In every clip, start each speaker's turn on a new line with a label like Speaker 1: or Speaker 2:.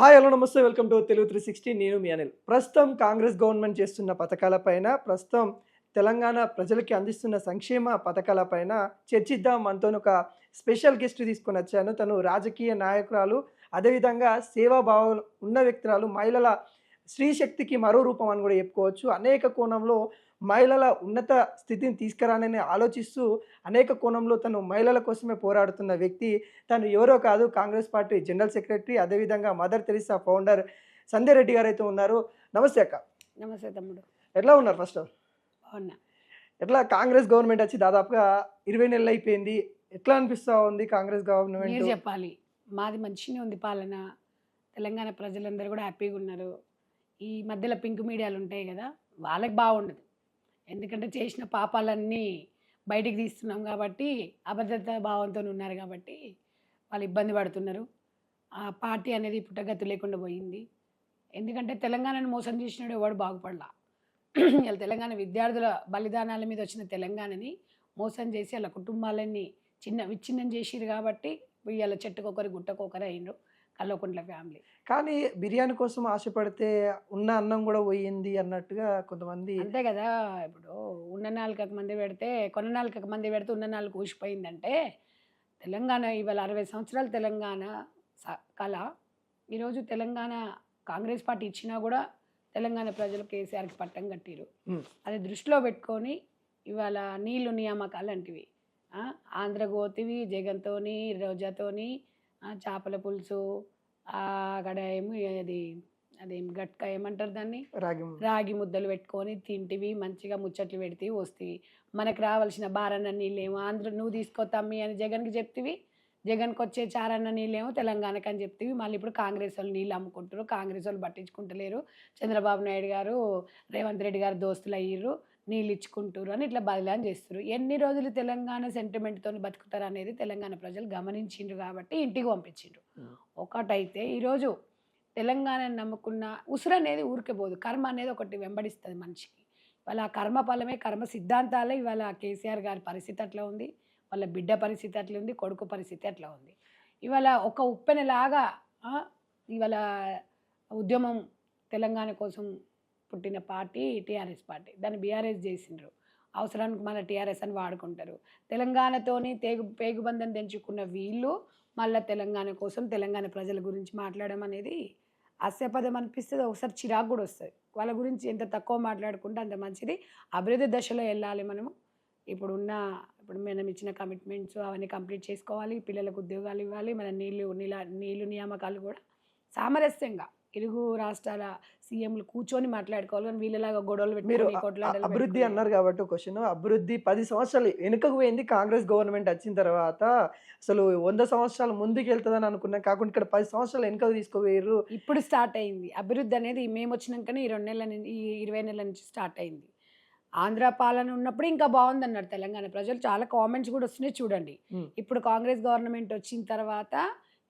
Speaker 1: Hi hello నమస్తే welcome to Telugu 360 నేను మీ అనిల్. ప్రస్తుతం కాంగ్రెస్ గవర్నమెంట్ చేస్తున్న పథకాలపైన ప్రస్తుతం తెలంగాణ ప్రజలకి అందిస్తున్న సంక్షేమ పథకాలపైన చర్చిద్దాం. మనతో ఒక స్పెషల్ గెస్ట్ తీసుకొని వచ్చాను. తను రాజకీయ నాయకురాలు, అదేవిధంగా సేవాభావం ఉన్న వ్యక్తురాలు, మహిళల స్త్రీశక్తికి మరో రూపం అని కూడా చెప్పుకోవచ్చు. అనేక కోణంలో మహిళల ఉన్నత స్థితిని తీసుకురానని ఆలోచిస్తూ అనేక కోణంలో తను మహిళల కోసమే పోరాడుతున్న వ్యక్తి. తను ఎవరో కాదు, కాంగ్రెస్ పార్టీ జనరల్ సెక్రటరీ, అదేవిధంగా మదర్ తెరిసా ఫౌండర్ సంధ్య రెడ్డి గారు అయితే ఉన్నారు. నమస్తే అక్క.
Speaker 2: నమస్తే తమ్ముడు.
Speaker 1: ఎట్లా ఉన్నారు? ఫస్ట్
Speaker 2: బాగున్నా.
Speaker 1: ఎట్లా కాంగ్రెస్ గవర్నమెంట్ వచ్చి దాదాపుగా 20 నెలలు అయిపోయింది. ఎట్లా అనిపిస్తూ ఉంది కాంగ్రెస్
Speaker 2: మీరు
Speaker 1: గవర్నమెంట్?
Speaker 2: చెప్పాలి. మాది మంచిగానే ఉంది పాలన. తెలంగాణ ప్రజలందరూ కూడా హ్యాపీగా ఉన్నారు. ఈ మధ్యలో పింక్ మీడియాలు ఉంటాయి కదా, వాళ్ళకి బాగుండదు. ఎందుకంటే చేసిన పాపాలన్నీ బయటికి తీస్తున్నాం కాబట్టి, అభద్రతా భావంతో ఉన్నారు కాబట్టి వాళ్ళు ఇబ్బంది పడుతున్నారు. ఆ పార్టీ అనేది పుట్టగతి లేకుండా పోయింది. ఎందుకంటే తెలంగాణను మోసం చేసినాడు ఎవడు బాగుపడలా. ఇలా తెలంగాణ విద్యార్థుల బలిదానాల మీద వచ్చిన తెలంగాణని మోసం చేసి వాళ్ళ కుటుంబాలన్నీ విచ్ఛిన్నం చేసిరు కాబట్టి ఇవాళ చెట్టుకొకరు గుట్టకొకరు అయినరు కల్వకుంట్ల ఫ్యామిలీ.
Speaker 1: కానీ బిర్యానీ కోసం ఆశపడితే ఉన్న అన్నం కూడా పోయింది అన్నట్టుగా కొంతమంది.
Speaker 2: అంతే కదా. ఇప్పుడు ఉన్న నాలుకకు మంది పెడితే కొన్న నాలుకకు మంది పెడితే ఉన్న నాలుగు ఊసిపోయిందంటే తెలంగాణ ఇవాళ 60 సంవత్సరాల తెలంగాణ కళ ఈరోజు తెలంగాణ కాంగ్రెస్ పార్టీ ఇచ్చినా కూడా తెలంగాణ ప్రజలు కేసీఆర్కి పట్టం కట్టిరు. అది దృష్టిలో పెట్టుకొని ఇవాళ నీళ్లు నియామకాలు లాంటివి ఆంధ్రగోతివి జగన్తోని రోజాతోని చేపల పులుసు అక్కడ ఏమో అదేం గట్క ఏమంటారు దాన్ని, రాగి ముద్దలు పెట్టుకొని తింటివి, మంచిగా ముచ్చట్లు పెడితే వస్తేవి. మనకు రావాల్సిన బారన్న నీళ్ళేమో నువ్వు తీసుకోతమ్మి అని జగన్కి చెప్తివి, జగన్కి వచ్చే చారన్న నీళ్ళేమో తెలంగాణకి అని చెప్తివి. మళ్ళీ ఇప్పుడు కాంగ్రెస్ వాళ్ళు నీళ్ళు అమ్ముకుంటారు, కాంగ్రెస్ వాళ్ళు పట్టించుకుంటలేరు, చంద్రబాబు నాయుడు గారు రేవంత్ రెడ్డి గారు దోస్తులు అయ్యారు, నీళ్ళు ఇచ్చుకుంటారు అని ఇట్లా బదిలాన్ చేస్తారు. ఎన్ని రోజులు తెలంగాణ సెంటిమెంట్తో బతుకుతారు అనేది తెలంగాణ ప్రజలు గమనించిండ్రు కాబట్టి ఇంటికి పంపించిండ్రు. ఒకటైతే ఈరోజు తెలంగాణను నమ్ముకున్న ఉసురు అనేది ఊరికే పోదు, కర్మ అనేది ఒకటి వెంబడిస్తుంది మనిషికి. వాళ్ళ కర్మ ఫలమే కర్మ సిద్ధాంతాలే. ఇవాళ కేసీఆర్ గారి పరిస్థితి అట్లా ఉంది, వాళ్ళ బిడ్డ పరిస్థితి అట్లా ఉంది, కొడుకు పరిస్థితి అట్లా ఉంది. ఇవాళ ఒక ఉప్పెనలాగా ఇవాళ ఉద్యమం తెలంగాణ కోసం పుట్టిన పార్టీ టీఆర్ఎస్ పార్టీ. దాన్ని బీఆర్ఎస్ చేసిండ్రు, అవసరానికి మళ్ళీ టీఆర్ఎస్ అని వాడుకుంటారు. తెలంగాణతోని పేగుబంధం తెంచుకున్న వీళ్ళు మళ్ళీ తెలంగాణ కోసం తెలంగాణ ప్రజల గురించి మాట్లాడడం అనేది హాస్యపదం అనిపిస్తుంది, ఒకసారి చిరాకు కూడా వస్తుంది. వాళ్ళ గురించి ఎంత తక్కువ మాట్లాడుకుంటే అంత మంచిది. అభివృద్ధి దశలో వెళ్ళాలి మనము. ఇప్పుడు మనం ఇచ్చిన కమిట్మెంట్స్ అవన్నీ కంప్లీట్ చేసుకోవాలి, పిల్లలకు ఉద్యోగాలు ఇవ్వాలి, మన నీళ్ళు నియామకాలు కూడా సామరస్యంగా ఇరుగు రాష్ట్రాల సీఎంలు కూర్చొని మాట్లాడుకోవాలి. కానీ వీళ్ళలాగా గొడవలు పెట్టుకొని
Speaker 1: అభివృద్ధి అన్నారు కాబట్టి క్వశ్చన్, అభివృద్ధి 10 సంవత్సరాలు వెనుకకు పోయింది కాంగ్రెస్ గవర్నమెంట్ వచ్చిన తర్వాత. అసలు 100 సంవత్సరాలు ముందుకు వెళ్తుందని అనుకున్నాం, కాకుండా ఇక్కడ 10 సంవత్సరాలు వెనుకకు తీసుకుపోయారు.
Speaker 2: ఇప్పుడు స్టార్ట్ అయింది అభివృద్ధి అనేది. మేము వచ్చినాకనే ఈ 2 నెలల నుంచి, ఈ 20 నెలల నుంచి స్టార్ట్ అయింది. ఆంధ్ర పాలన ఉన్నప్పుడు ఇంకా బాగుంది అన్నారు తెలంగాణ ప్రజలు. చాలా కామెంట్స్ కూడా వస్తున్నాయి చూడండి. ఇప్పుడు కాంగ్రెస్ గవర్నమెంట్ వచ్చిన తర్వాత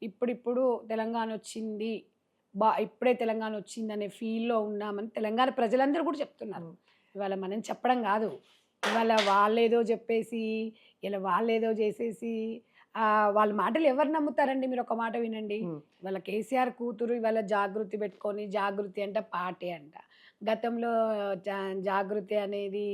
Speaker 2: ఇప్పుడు తెలంగాణ వచ్చింది, ఇప్పుడే తెలంగాణ వచ్చిందనే ఫీల్లో ఉన్నామని తెలంగాణ ప్రజలందరూ కూడా చెప్తున్నారు. ఇవాళ మనం చెప్పడం కాదు, ఇవాళ వాళ్ళేదో చెప్పేసి ఇలా వాళ్ళేదో చేసేసి వాళ్ళ మాటలు ఎవరు నమ్ముతారండి? మీరు ఒక మాట వినండి. ఇవాళ కేసీఆర్ కూతురు ఇవాళ జాగృతి పెట్టుకొని, జాగృతి అంటే పార్టీ అంట. గతంలో జాగృతి అనేది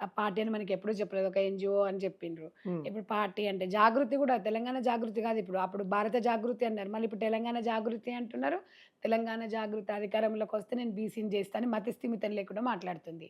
Speaker 2: ఆ పార్టీ అని మనకి ఎప్పుడూ చెప్పలేదు, ఒక ఎన్జిఓ అని చెప్పిండ్రు. ఇప్పుడు పార్టీ అంటే జాగృతి కూడా తెలంగాణ జాగృతి కాదు, అప్పుడు భారత జాగృతి అన్నారు, మళ్ళీ ఇప్పుడు తెలంగాణ జాగృతి అంటున్నారు. తెలంగాణ జాగృతి అధికారంలోకి వస్తే నేను బీసీని చేస్తాను మతిస్థిమితం లేకుండా మాట్లాడుతుంది.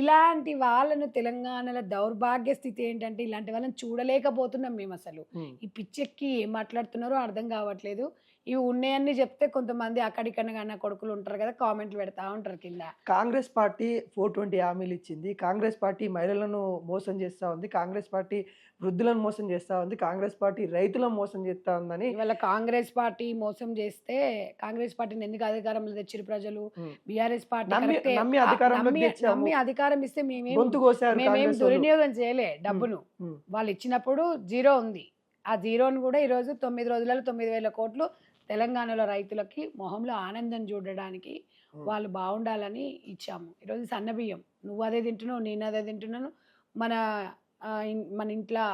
Speaker 2: ఇలాంటి వాళ్ళను తెలంగాణలో దౌర్భాగ్య స్థితి ఏంటంటే ఇలాంటి వాళ్ళని చూడలేకపోతున్నాం మేము. అసలు ఈ పిచ్చెక్కి ఏం మాట్లాడుతున్నారో అర్థం కావట్లేదు. ఇవి ఉన్నాయన్నీ చెప్తే కొంతమంది అక్కడికన్నా కొడుకులు ఉంటారు కదా, కామెంట్లు పెడతా ఉంటారు కింద.
Speaker 1: కాంగ్రెస్ పార్టీ 420 హామీలు ఇచ్చింది, కాంగ్రెస్ పార్టీ మహిళలను మోసం చేస్తూ ఉంది, కాంగ్రెస్ పార్టీ వృద్ధులను మోసం చేస్తూ ఉంది, కాంగ్రెస్ పార్టీ రైతులను మోసం చేస్తూ ఉందని.
Speaker 2: ఇవాళ కాంగ్రెస్ పార్టీ మోసం చేస్తే కాంగ్రెస్ పార్టీని ఎందుకు అధికారంలో తెచ్చిరు ప్రజలు? బీఆర్ఎస్ పార్టీ నమ్మి అధికారం ఇస్తే మేమేం దుర్వినియోగం చేయలే డబ్బును. వాళ్ళు ఇచ్చినప్పుడు జీరో ఉంది, ఆ జీరోను కూడా ఈరోజు 9 రోజులలో 9,000 కోట్లు తెలంగాణలో రైతులకి మొహంలో ఆనందం చూడడానికి వాళ్ళు బాగుండాలని ఇచ్చాము. ఈరోజు సన్నబియ్యం నువ్వు అదే తింటున్నావు, నేను అదే తింటున్నాను, మన ఇంట్లో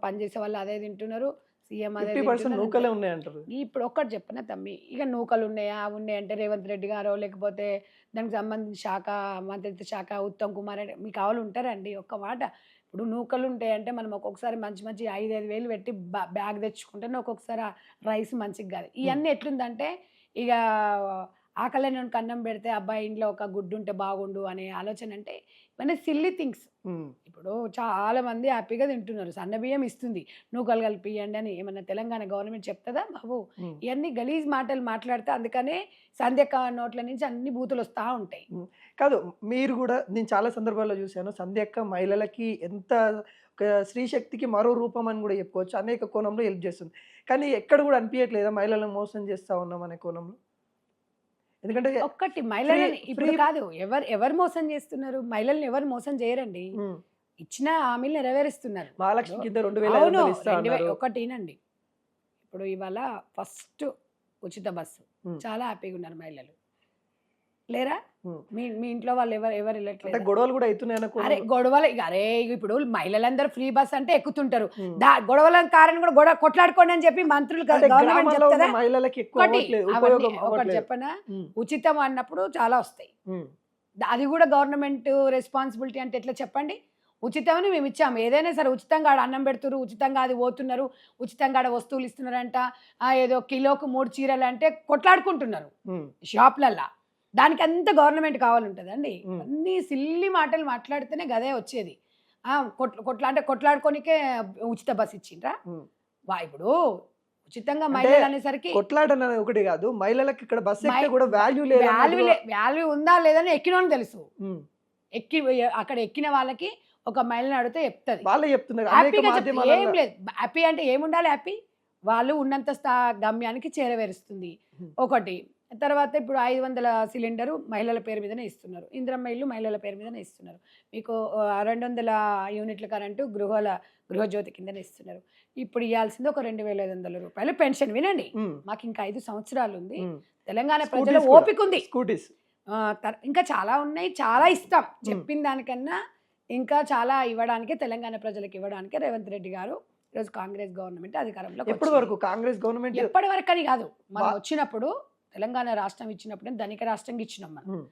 Speaker 2: పనిచేసే వాళ్ళు అదే తింటున్నారు, సీఎం అదే
Speaker 1: 50%
Speaker 2: తింటున్నారు
Speaker 1: నూకలే
Speaker 2: అంతే.
Speaker 1: ఉన్నాయంటారు.
Speaker 2: ఇప్పుడు ఒక్కటి చెప్పనా తమ్మి, ఇక నూకలు ఉన్నాయా అవి ఉన్నాయి అంటే రేవంత్ రెడ్డి గారో లేకపోతే దానికి సంబంధించిన శాఖ మంత్రిత్వ శాఖ ఉత్తమ్ కుమార్ రెడ్డి మీకు కావాలి ఉంటారండి ఒక్క మాట. ఇప్పుడు నూకలు ఉంటాయంటే మనం ఒక్కొక్కసారి మంచి మంచి 5,000 పెట్టి బ్యాగ్ తెచ్చుకుంటేనే ఒక్కొక్కసారి ఆ రైస్ మంచిగా కాదు. ఇవన్నీ ఎట్లుందంటే ఇక ఆకలేనోనికి అన్నం పెడితే అబ్బాయి ఇంట్లో ఒక గుడ్డు ఉంటే బాగుండు అనే ఆలోచన. అంటే ఇవన్నీ సిల్లీ థింగ్స్.
Speaker 1: హ్మ్.
Speaker 2: ఇప్పుడు చాలా మంది హ్యాపీగా తింటున్నారు. సన్న బియ్యం ఇస్తుంది, నూకలు కలిపియండి అని ఏమన్నా తెలంగాణ గవర్నమెంట్ చెప్తుందా బాబు?
Speaker 1: హ్మ్.
Speaker 2: ఇవన్నీ గలీజ్ మాటలు మాట్లాడితే అందుకనే సంధ్యక్క నోట్ల నుంచి అన్ని బూతులు వస్తూ ఉంటాయి.
Speaker 1: హ్మ్. కాదు, మీరు గూడా నేను చాలా సందర్భాల్లో చూసాను. సంధ్యక్క మహిళలకి ఎంత ఒక స్త్రీ శక్తికి మరో రూపం అని గూడా చెప్పుకోవచ్చు. అనేక కోణంలో హెల్ప్ చేస్తుంది. కానీ ఎక్కడ గూడా అనిపియట్లేదా మహిళలను మోసం చేస్తా ఉన్నాం అనే కోణంలో? ఎందుకంటే
Speaker 2: ఒక్కటి
Speaker 1: ఫ్రీ
Speaker 2: మహిళలని ఇప్పుడు
Speaker 1: ఫ్రీ
Speaker 2: కాదు, ఎవరు మోసం చేస్తున్నారు? మహిళల్ని ఎవరు మోసం చేయరండి.
Speaker 1: హ్మ్.
Speaker 2: ఇచ్చిన హామీలు నెరవేరుస్తున్నారు.
Speaker 1: మహాలక్ష్మి
Speaker 2: ఇప్పుడు
Speaker 1: కింద
Speaker 2: అవును
Speaker 1: 2,500 ఇస్తా
Speaker 2: 2000
Speaker 1: అన్నారు.
Speaker 2: ఒకటి వినండి. ఇప్పుడు ఇవాళ ఫస్ట్ ఉచిత బస్సు
Speaker 1: హ్మ్.
Speaker 2: చాలా హ్యాపీగా ఉన్నారు మహిళలు. లేరా?
Speaker 1: హ్మ్.
Speaker 2: మీ మీ ఇంట్లో వాళ్ళు ఎవరు
Speaker 1: అంటే
Speaker 2: వెళ్ళట్లేదా?
Speaker 1: గొడవలు గూడా అయితున్నాయన్న
Speaker 2: అరే
Speaker 1: కోణంలో.
Speaker 2: గొడవలు ఇక అరే ఇప్పుడు మహిళలందరూ ఫ్రీ బస్ అంటే ఎక్కుతుంటారు.
Speaker 1: హ్మ్.
Speaker 2: గొడవల కారణం కూడా కొట్లాడుకోండి అని చెప్పి మంత్రులు
Speaker 1: అంటే
Speaker 2: గవర్నమెంట్
Speaker 1: గ్రామాల్లో ఉన్న
Speaker 2: చెప్తుందా?
Speaker 1: మహిళలకి ఎక్కువ
Speaker 2: ఒకటి
Speaker 1: అవ్వట్లేదు.
Speaker 2: అవన్నీ
Speaker 1: ఉపయోగం
Speaker 2: ఒకటి
Speaker 1: అవ్వట్లేదు.
Speaker 2: చెప్పనా,
Speaker 1: హ్మ్.
Speaker 2: ఉచితం అన్నప్పుడు చాలా వస్తాయి.
Speaker 1: హ్మ్.
Speaker 2: అది కూడా గవర్నమెంట్ రెస్పాన్సిబిలిటీ అంటే ఎట్లా చెప్పండి? ఉచితమని మేము ఇచ్చాము. ఏదైనా సరే ఉచితంగా ఆడ అన్నం పెడుతున్నారు, ఉచితంగా అది పోతున్నారు, ఉచితంగా ఆడ వస్తువులు ఇస్తున్నారంట. ఏదో కిలోకు 3 చీరలు అంటే కొట్లాడుకుంటున్నారు
Speaker 1: హ్మ్.
Speaker 2: షాపులల్లా. దానికంతా గవర్నమెంట్ కావాలంటదండి.
Speaker 1: హ్మ్.
Speaker 2: అన్నీ సిల్లీ మాటలు మాట్లాడితేనే గదే వచ్చేది. అంటే కొట్లాడుకోనికే ఉచిత బస్ ఇచ్చిండ్రా?
Speaker 1: హ్మ్.
Speaker 2: ఇప్పుడు ఉచితంగా
Speaker 1: అంటే
Speaker 2: మహిళలు అనేసరికి
Speaker 1: కొట్లాట అనేది ఒకటి గాదు. మహిళలకి ఇక్కడ బస్
Speaker 2: మై
Speaker 1: ఎక్కితే గూడా వాల్యూ
Speaker 2: వాల్యూ
Speaker 1: లేదన్నట్టుగా.
Speaker 2: వాల్యూ ఉందా లేదని ఎక్కినోనికి తెలుసు.
Speaker 1: హ్మ్.
Speaker 2: ఎక్కి అక్కడ ఎక్కిన వాళ్ళకి ఒక మహిళని అడిగితే చెప్తది.
Speaker 1: వాళ్ళే చెప్తున్నారు. అనేక
Speaker 2: హ్యాపీగా చెప్తా. ఏం
Speaker 1: మాధ్యమాలలో.
Speaker 2: లేదు. హ్యాపీ అంటే ఏముండాలి హ్యాపీ? వాళ్ళు ఉన్నంత గమ్యానికి చేరవేరుస్తుంది.
Speaker 1: హ్మ్.
Speaker 2: ఒకటి. తర్వాత ఇప్పుడు 500 సిలిండరు మహిళల పేరు మీదనే ఇస్తున్నారు. ఇందిరమ్మ ఇల్లు మహిళల పేరు మీదనే ఇస్తున్నారు. మీకు 200 యూనిట్ల కరెంటు గృహజ్యోతి కిందనే ఇస్తున్నారు. ఇప్పుడు ఇయ్యాల్సింది ఒక రూ. 2,500 పెన్షన్. వినండి.
Speaker 1: హ్మ్.
Speaker 2: మాకు ఇంకా 5 సంవత్సరాలు ఉంది.
Speaker 1: హ్మ్.
Speaker 2: తెలంగాణ ప్రజల
Speaker 1: స్కూటీస్ కూడా.
Speaker 2: ఓపిక ఉంది.
Speaker 1: స్కూటీస్.
Speaker 2: ఇంకా చాలా ఉన్నాయి. చాలా ఇస్తాం.
Speaker 1: హ్మ్.
Speaker 2: చెప్పిన దానికన్నా ఇంకా చాలా ఇవ్వడానికి తెలంగాణ ప్రజలకు ఇవ్వడానికి రేవంత్ రెడ్డి గారు ఈరోజు కాంగ్రెస్ గవర్నమెంట్ అధికారంలోకి
Speaker 1: ఎప్పటి
Speaker 2: వచ్చింది.
Speaker 1: వరకు కాంగ్రెస్ గవర్నమెంట్?
Speaker 2: ఎప్పటి వరకు అని కాదు, మనం
Speaker 1: వా
Speaker 2: వచ్చినప్పుడు తెలంగాణ రాష్ట్రం ఇచ్చినప్పుడు ధనిక రాష్ట్రంగా ఇచ్చినాం మనం.
Speaker 1: హ్మ్.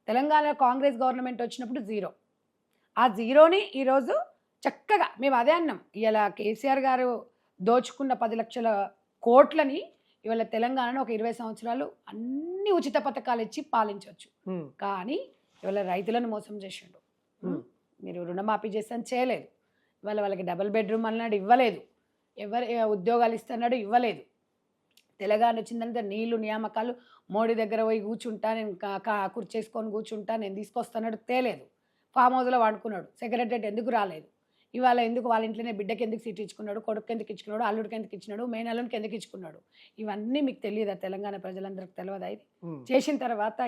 Speaker 2: తెలంగాణ కాంగ్రెస్ గవర్నమెంట్ వచ్చినప్పుడు 0. ఆ జీరోని ఈరోజు చక్కగా మేము అదే అన్నాం. ఇలా కేసీఆర్ గారు దోచుకున్న 10 లక్షల కోట్లని ఇవాళ తెలంగాణను ఒక 20 సంవత్సరాలు అన్ని ఉచిత పథకాలు ఇచ్చి పాలించవచ్చు.
Speaker 1: హ్మ్.
Speaker 2: కానీ ఇవాళ రైతులను మోసం చేసిండు.
Speaker 1: హ్మ్.
Speaker 2: మీరు రుణమాఫీ చేస్తాను చేయలేదు. ఇవాళ వాళ్ళకి డబుల్ బెడ్రూమ్ అన్నాడు ఇవ్వలేదు. ఉద్యోగాలు ఇస్తున్నాడు ఇవ్వలేదు. తెలంగాణ వచ్చిందంటే నీళ్లు నియామకాలు మోడీ దగ్గర పోయి కూర్చుంటా, నేను కుర్చేసుకొని కూర్చుంటా, నేను తీసుకొస్తున్నాడు తేలేదు. ఫామ్ హౌస్లో వాడుకున్నాడు. సెక్రటరేట్ ఎందుకు రాలేదు? ఇవాళ ఎందుకు వాళ్ళ ఇంట్లోనే బిడ్డకి ఎందుకు సీట్ ఇచ్చుకున్నాడు, కొడుకు ఎందుకు ఇచ్చుకున్నాడు, అల్లుడికి ఎందుకు ఇచ్చినాడు, మేనల్లునికి ఎందుకు ఇచ్చుకున్నాడు? ఇవన్నీ మీకు తెలియదా? తెలంగాణ ప్రజలందరికీ తెలియదా ఇది?
Speaker 1: హ్మ్.
Speaker 2: చేసిన తర్వాత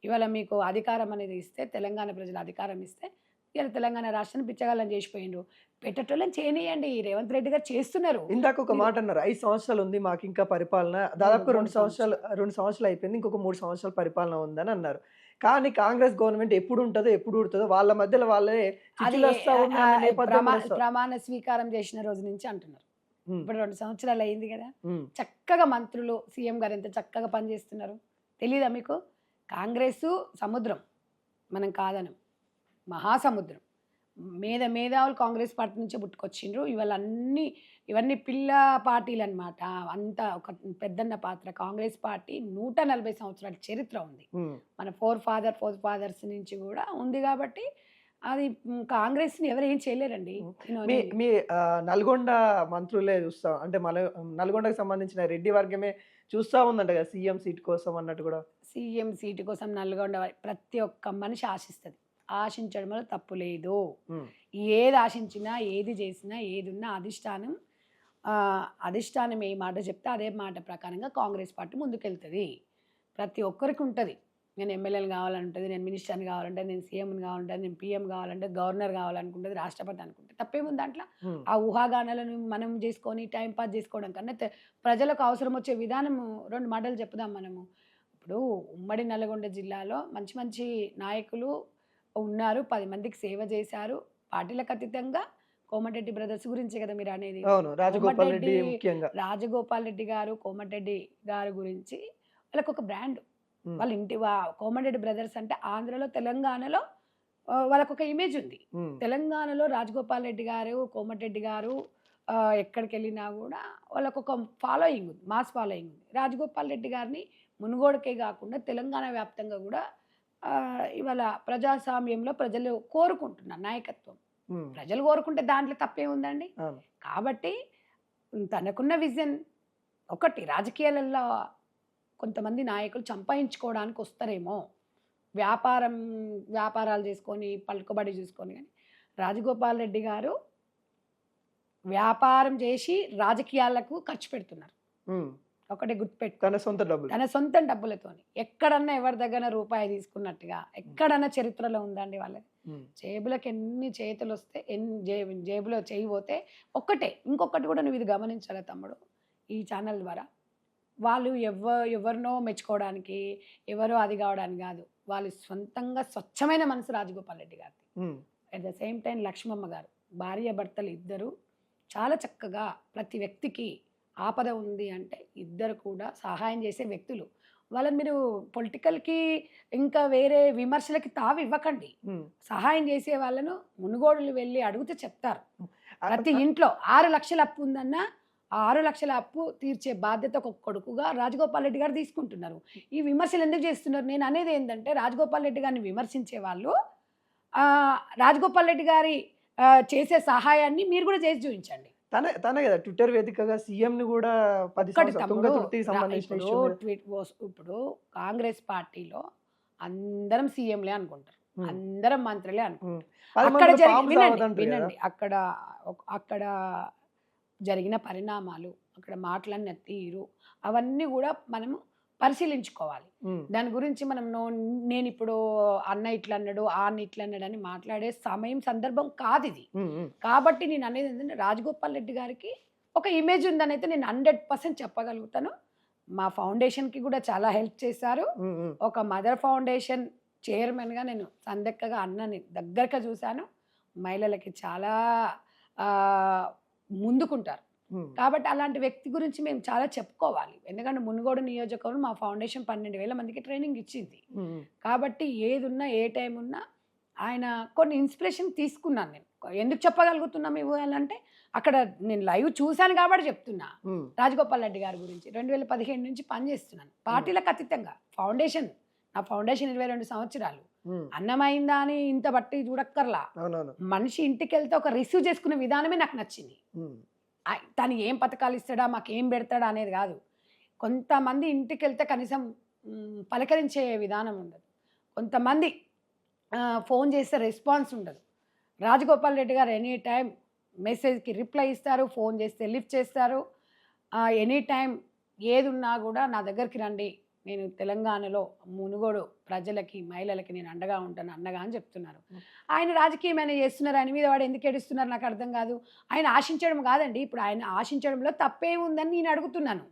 Speaker 2: ఇవాళ మీకు అధికారం అనేది ఇస్తే, తెలంగాణ ప్రజలు అధికారం ఇస్తే ఇలా తెలంగాణ రాష్ట్రాన్ని బిచ్చగాళ్ళని చేసిపోయిండ్రు. పెట్టేటోళ్ళని చేయనియండి. రేవంత్ రెడ్డి గారు చేస్తున్నారు.
Speaker 1: ఇందాక ఒక
Speaker 2: మీరు
Speaker 1: మాట అన్నారు. 5 సంవత్సరాలు ఉంది మాకింకా పరిపాలన. దాదాపుగా 2
Speaker 2: 3
Speaker 1: సంవత్సరాలు
Speaker 2: సంవత్సరాలు.
Speaker 1: 2 సంవత్సరాలు అయిపోయింది. ఇంకొక 3 సంవత్సరాల పరిపాలన ఉందని అన్నారు. కానీ కాంగ్రెస్ గవర్నమెంట్ ఎప్పుడు ఉంటదో, ఎప్పుడు ఊడుతదో వాళ్ళ మధ్యలో వాళ్ళే
Speaker 2: అది
Speaker 1: చిచ్చులేస్తా ఉంది అన్న నేపథ్యం నడుస్తుంది.
Speaker 2: ప్రమాణ స్వీకారం చేసిన రోజు నుంచి అంటున్నారు.
Speaker 1: హ్మ్.
Speaker 2: ఇప్పుడు 2 సంవత్సరాలు అయింది కదా.
Speaker 1: హ్మ్.
Speaker 2: చక్కగా మంత్రులు, సీఎం గారు ఎంత చక్కగా పనిచేస్తున్నారు తెలీదా మీకు? కాంగ్రెస్ సముద్రం, మనం కాదనం, మహాసముద్రం. మేధావులు కాంగ్రెస్ పార్టీ నుంచే పుట్టుకొచ్చిండ్రు. ఇవన్నీ పిల్ల పార్టీలు అనమాట. అంతా ఒక పెద్దన్న పాత్ర. కాంగ్రెస్ పార్టీ 140 సంవత్సరాల చరిత్ర ఉంది.
Speaker 1: హ్మ్.
Speaker 2: మన ఫోర్ ఫాదర్స్ నుంచి కూడా ఉంది కాబట్టి అది కాంగ్రెస్ని ఎవరు ఏం చేయలేరండి.
Speaker 1: మీ మీ నల్గొండ మంత్రులే చూస్తా అంటే నల్గొండకు సంబంధించిన రెడ్డి వర్గమే చూస్తా ఉందంట కదా సీఎం సీట్ కోసం అన్నట్టు కూడా.
Speaker 2: సీఎం సీటు కోసం నల్గొండ ప్రతి ఒక్క మనిషి ఆశిస్తుంది. ఆశించడంలో తప్పు లేదు.
Speaker 1: హ్మ్.
Speaker 2: ఏది ఆశించినా, ఏది చేసినా, ఏది ఉన్నా అధిష్టానం ఏ మాట చెప్తే అదే మాట ప్రకారంగా కాంగ్రెస్ పార్టీ ముందుకెళ్తుంది. ప్రతి ఒక్కరికి ఉంటుంది. నేను ఎమ్మెల్యేలు కావాలంటుంది, నేను మినిస్టర్ని కావాలంటే, నేను సీఎంని కావాలంటే, నేను పీఎం కావాలంటే, గవర్నర్ కావాలనుకుంటుంది, రాష్ట్రపతి అనుకుంటుంది. తప్పేముంది దాంట్లో?
Speaker 1: హ్మ్.
Speaker 2: ఆ ఊహాగానాలను మనం చేసుకొని టైం పాస్ చేసుకోవడం కన్నా ప్రజలకు అవసరం వచ్చే విధానము 2 మాటలు చెప్పుదాం మనము. ఇప్పుడు ఉమ్మడి నల్గొండ జిల్లాలో మంచి మంచి నాయకులు ఉన్నారు. 10 మందికి సేవ చేశారు. పార్టీలకు అతీతంగా కోమటిరెడ్డి బ్రదర్స్ గురించే కదా మీరు అనేది.
Speaker 1: అవును. రాజగోపాల్ రెడ్డి
Speaker 2: కోమటిరెడ్డి
Speaker 1: ముఖ్యంగా.
Speaker 2: రాజగోపాల్ రెడ్డి గారు, కోమటిరెడ్డి గారి గురించి వాళ్ళకొక బ్రాండ్.
Speaker 1: హ్మ్.
Speaker 2: వాళ్ళ ఇంటి కోమటిరెడ్డి బ్రదర్స్ అంటే ఆంధ్రలో, తెలంగాణలో వాళ్ళకొక ఇమేజ్ ఉంది.
Speaker 1: హ్మ్.
Speaker 2: తెలంగాణలో రాజగోపాల్ రెడ్డి గారు, కోమటిరెడ్డి గారు ఎక్కడికెళ్ళినా కూడా వాళ్ళకొక ఫాలోయింగ్ ఉంది. మాస్ ఫాలోయింగ్ ఉంది. రాజగోపాల్ రెడ్డి గారిని మునుగోడుకే కాకుండా తెలంగాణ వ్యాప్తంగా కూడా ఇవాళ ప్రజాస్వామ్యంలో ప్రజలు కోరుకుంటున్నారు నాయకత్వం.
Speaker 1: హ్మ్.
Speaker 2: ప్రజలు కోరుకుంటే దాంట్లో తప్పేముందండి?
Speaker 1: అవును.
Speaker 2: కాబట్టి తనకున్న విజన్ ఒకటి, రాజకీయాలలో కొంతమంది నాయకులు సంపాదించుకోవడానికి వస్తారేమో, వ్యాపారాలు చేసుకొని పలుకుబడి చూసుకొని. కానీ రాజగోపాల్ రెడ్డి గారు వ్యాపారం చేసి రాజకీయాలకు ఖర్చు పెడుతున్నారు.
Speaker 1: హ్మ్.
Speaker 2: ఒకటే గుర్తుపెట్టు,
Speaker 1: తన సొంత డబ్బులు.
Speaker 2: తన సొంత డబ్బులతోని. ఎక్కడన్నా ఎవరి దగ్గర రూపాయి తీసుకున్నట్టుగా ఎక్కడన్నా చరిత్రలో ఉందండి వాళ్ళది?
Speaker 1: హ్మ్.
Speaker 2: జేబులకు ఎన్ని చేతులు వస్తే జేబులో చేయి పోతే ఒక్కటే. ఇంకొకటి కూడా నువ్వు ఇది గమనించాలి తమ్ముడు, ఈ ఛానల్ ద్వారా వాళ్ళు ఎవరినో మెచ్చుకోవడానికి, ఎవరో అది కావడానికి కాదు. వాళ్ళు సొంతంగా స్వచ్ఛమైన మనసు రాజగోపాల్ రెడ్డి గారిది.
Speaker 1: హ్మ్.
Speaker 2: At the same time Lakshmamma గారు, భార్య భర్తలు ఇద్దరు చాలా చక్కగా ప్రతి వ్యక్తికి ఆపద ఉంది అంటే ఇద్దరు కూడా సహాయం చేసే వ్యక్తులు. వాళ్ళని మీరు పొలిటికల్కి ఇంకా వేరే విమర్శలకి తావి ఇవ్వకండి.
Speaker 1: హ్మ్.
Speaker 2: సహాయం చేసే వాళ్ళను మునుగోడులు వెళ్ళి అడిగితే చెప్తారు. ప్రతి
Speaker 1: అట్లా
Speaker 2: ఇంట్లో 6 లక్షల అప్పు ఉందన్నా ఆ 6 లక్షల అప్పు తీర్చే బాధ్యత ఒక కొడుకుగా రాజగోపాల్ రెడ్డి గారు తీసుకుంటున్నారు. ఈ విమర్శలు ఎందుకు చేస్తున్నారు? నేను అనేది ఏంటంటే, రాజగోపాల్ రెడ్డి గారిని విమర్శించే వాళ్ళు రాజగోపాల్ రెడ్డి గారి చేసే సహాయాన్ని మీరు కూడా చేసి చూపించండి.
Speaker 1: తనే కదా ట్విట్టర్ వేదికగా సీఎంని కూడా 10
Speaker 2: ఒక్కటి
Speaker 1: సంవత్సరాలు
Speaker 2: తమ్ముడు,
Speaker 1: తుంగతుర్తికి సంబంధించిన ఇష్యూ మీద.
Speaker 2: ఇప్పుడు కాంగ్రెస్ పార్టీలో అందరం సీఎంలే అనుకుంటారు,
Speaker 1: హ్మ్.
Speaker 2: అందరం మంత్రులే అనుకుంటారు.
Speaker 1: 10
Speaker 2: అక్కడ
Speaker 1: మందిలో పాము
Speaker 2: వినండి
Speaker 1: సావదంటారు కదా.
Speaker 2: వినండి అక్కడ జరిగిన పరిణామాలు, అక్కడ మాట్లాడిన తీరు, అవన్నీ కూడా మనము పరిశీలించుకోవాలి.
Speaker 1: హ్మ్.
Speaker 2: దాని గురించి మనం నేను ఇప్పుడు అన్న ఇట్లా అన్నాడు, అన్న ఇట్లా అన్నాడు అని మాట్లాడే సమయం సందర్భం కాదు ఇది.
Speaker 1: హ్మ్. హ్మ్.
Speaker 2: కాబట్టి నేను అనేది ఏంటంటే, రాజగోపాల్ రెడ్డి గారికి ఒక ఇమేజ్ ఉందని అయితే నేను 100% చెప్పగలుగుతాను. మా ఫౌండేషన్కి కూడా చాలా హెల్ప్ చేశారు.
Speaker 1: హ్మ్. హ్మ్.
Speaker 2: ఒక మదర్ ఫౌండేషన్ చైర్మన్గా నేను సందక్కగా అన్నని దగ్గరగా చూశాను. మహిళలకి చాలా ముందుకుంటారు.
Speaker 1: హ్మ్.
Speaker 2: కాబట్టి అలాంటి వ్యక్తి గురించి మేము చాలా చెప్పుకోవాలి. ఎందుకంటే మునుగోడు నియోజకవర్గం మా ఫౌండేషన్ 12,000 మందికి ట్రైనింగ్ ఇచ్చింది.
Speaker 1: హ్మ్.
Speaker 2: కాబట్టి ఏదున్నా ఏ టైం ఉన్నా ఆయన కొన్ని ఇన్స్పిరేషన్ తీసుకున్నాను నేను. ఎందుకు చెప్పగలుగుతున్నాం ఇవ్వాలంటే, అక్కడ నేను లైవ్ చూశాను కాబట్టి చెప్తున్నా.
Speaker 1: హ్మ్.
Speaker 2: రాజగోపాల్ రెడ్డి గారి గురించి 2015 నుంచి పనిచేస్తున్నాను పార్టీలకు అతీతంగా. నా ఫౌండేషన్ 22 సంవత్సరాలు.
Speaker 1: హ్మ్.
Speaker 2: అన్నమైందా అని ఇంత బట్టి చూడక్కర్లా.
Speaker 1: అవునవును.
Speaker 2: మనిషి ఇంటికి వెళ్తే ఒక రిసీవ్ చేసుకునే విధానమే నాకు నచ్చింది.
Speaker 1: హ్మ్.
Speaker 2: తను ఏం పథకాలు ఇస్తాడా, మాకు ఏం పెడతాడా అనేది కాదు. కొంతమంది ఇంటికి వెళ్తే కనీసం పలకరించే విధానం ఉండదు. కొంతమంది ఫోన్ చేస్తే రెస్పాన్స్ ఉండదు. రాజగోపాల్ రెడ్డి గారు ఎనీ టైం మెసేజ్కి రిప్లై ఇస్తారు, ఫోన్ చేస్తే లిఫ్ట్ చేస్తారు. ఎనీ టైం ఏది ఉన్నా కూడా నా దగ్గరికి రండి, నేను తెలంగాణలో మునుగోడు ప్రజలకి, మహిళలకి నేను అండగా ఉంటాను అన్నగా అని చెప్తున్నారు. ఆయన రాజకీయమైన చేస్తున్నారు, ఆయన మీద వాడు ఎందుకు ఏడుస్తున్నారు నాకు అర్థం కాదు. ఆయన ఆశించడం కాదండి, ఇప్పుడు ఆయన ఆశించడంలో తప్పే ఉందని నేను అడుగుతున్నాను.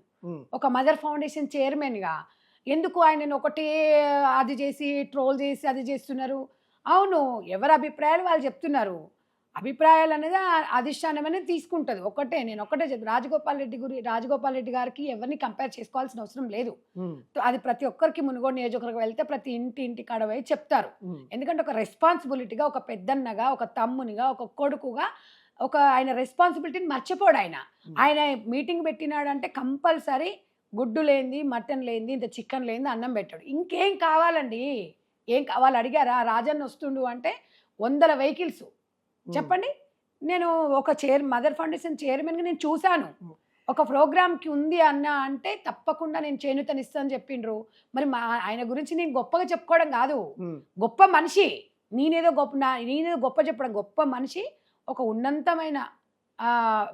Speaker 2: ఒక మదర్ ఫౌండేషన్ చైర్మన్గా ఎందుకు ఆయనను ఒకటే అది చేసి ట్రోల్ చేసి అది చేస్తున్నారు? అవును, ఎవరి అభిప్రాయాలు వాళ్ళు చెప్తున్నారు. అభిప్రాయాలు అనేది అధిష్టానం అనేది తీసుకుంటుంది. నేను ఒకటే చెప్పి, రాజగోపాల్ రెడ్డి గారికి ఎవరిని కంపేర్ చేసుకోవాల్సిన అవసరం లేదు. అది ప్రతి ఒక్కరికి మునుగోడు నియోజకవర్గం వెళ్తే ప్రతి ఇంటి కడవై చెప్తారు. ఎందుకంటే ఒక రెస్పాన్సిబిలిటీగా, ఒక పెద్దన్నగా, ఒక తమ్మునిగా, ఒక కొడుకుగా ఆయన రెస్పాన్సిబిలిటీని మర్చిపోడు. ఆయన మీటింగ్ పెట్టినాడంటే కంపల్సరీ గుడ్డు లేనిది, మటన్ లేనిది, ఇంత చికెన్ లేనిది అన్నం పెట్టాడు. ఇంకేం కావాలండి? ఏం కావాలి అడిగారా? రాజన్న వస్తుండు అంటే 100 వెహికల్స్ చెప్పండి. నేను ఒక మదర్ ఫౌండేషన్ చైర్మన్గా నేను చూశాను. ఒక ప్రోగ్రామ్కి ఉంది అన్న అంటే తప్పకుండా నేను చేయూతనిస్తానని చెప్పిండ్రు. మరి ఆయన గురించి నేను గొప్పగా చెప్పుకోవడం కాదు, గొప్ప మనిషి. నేనేదో గొప్ప చెప్పడం, గొప్ప మనిషి, ఒక ఉన్నతమైన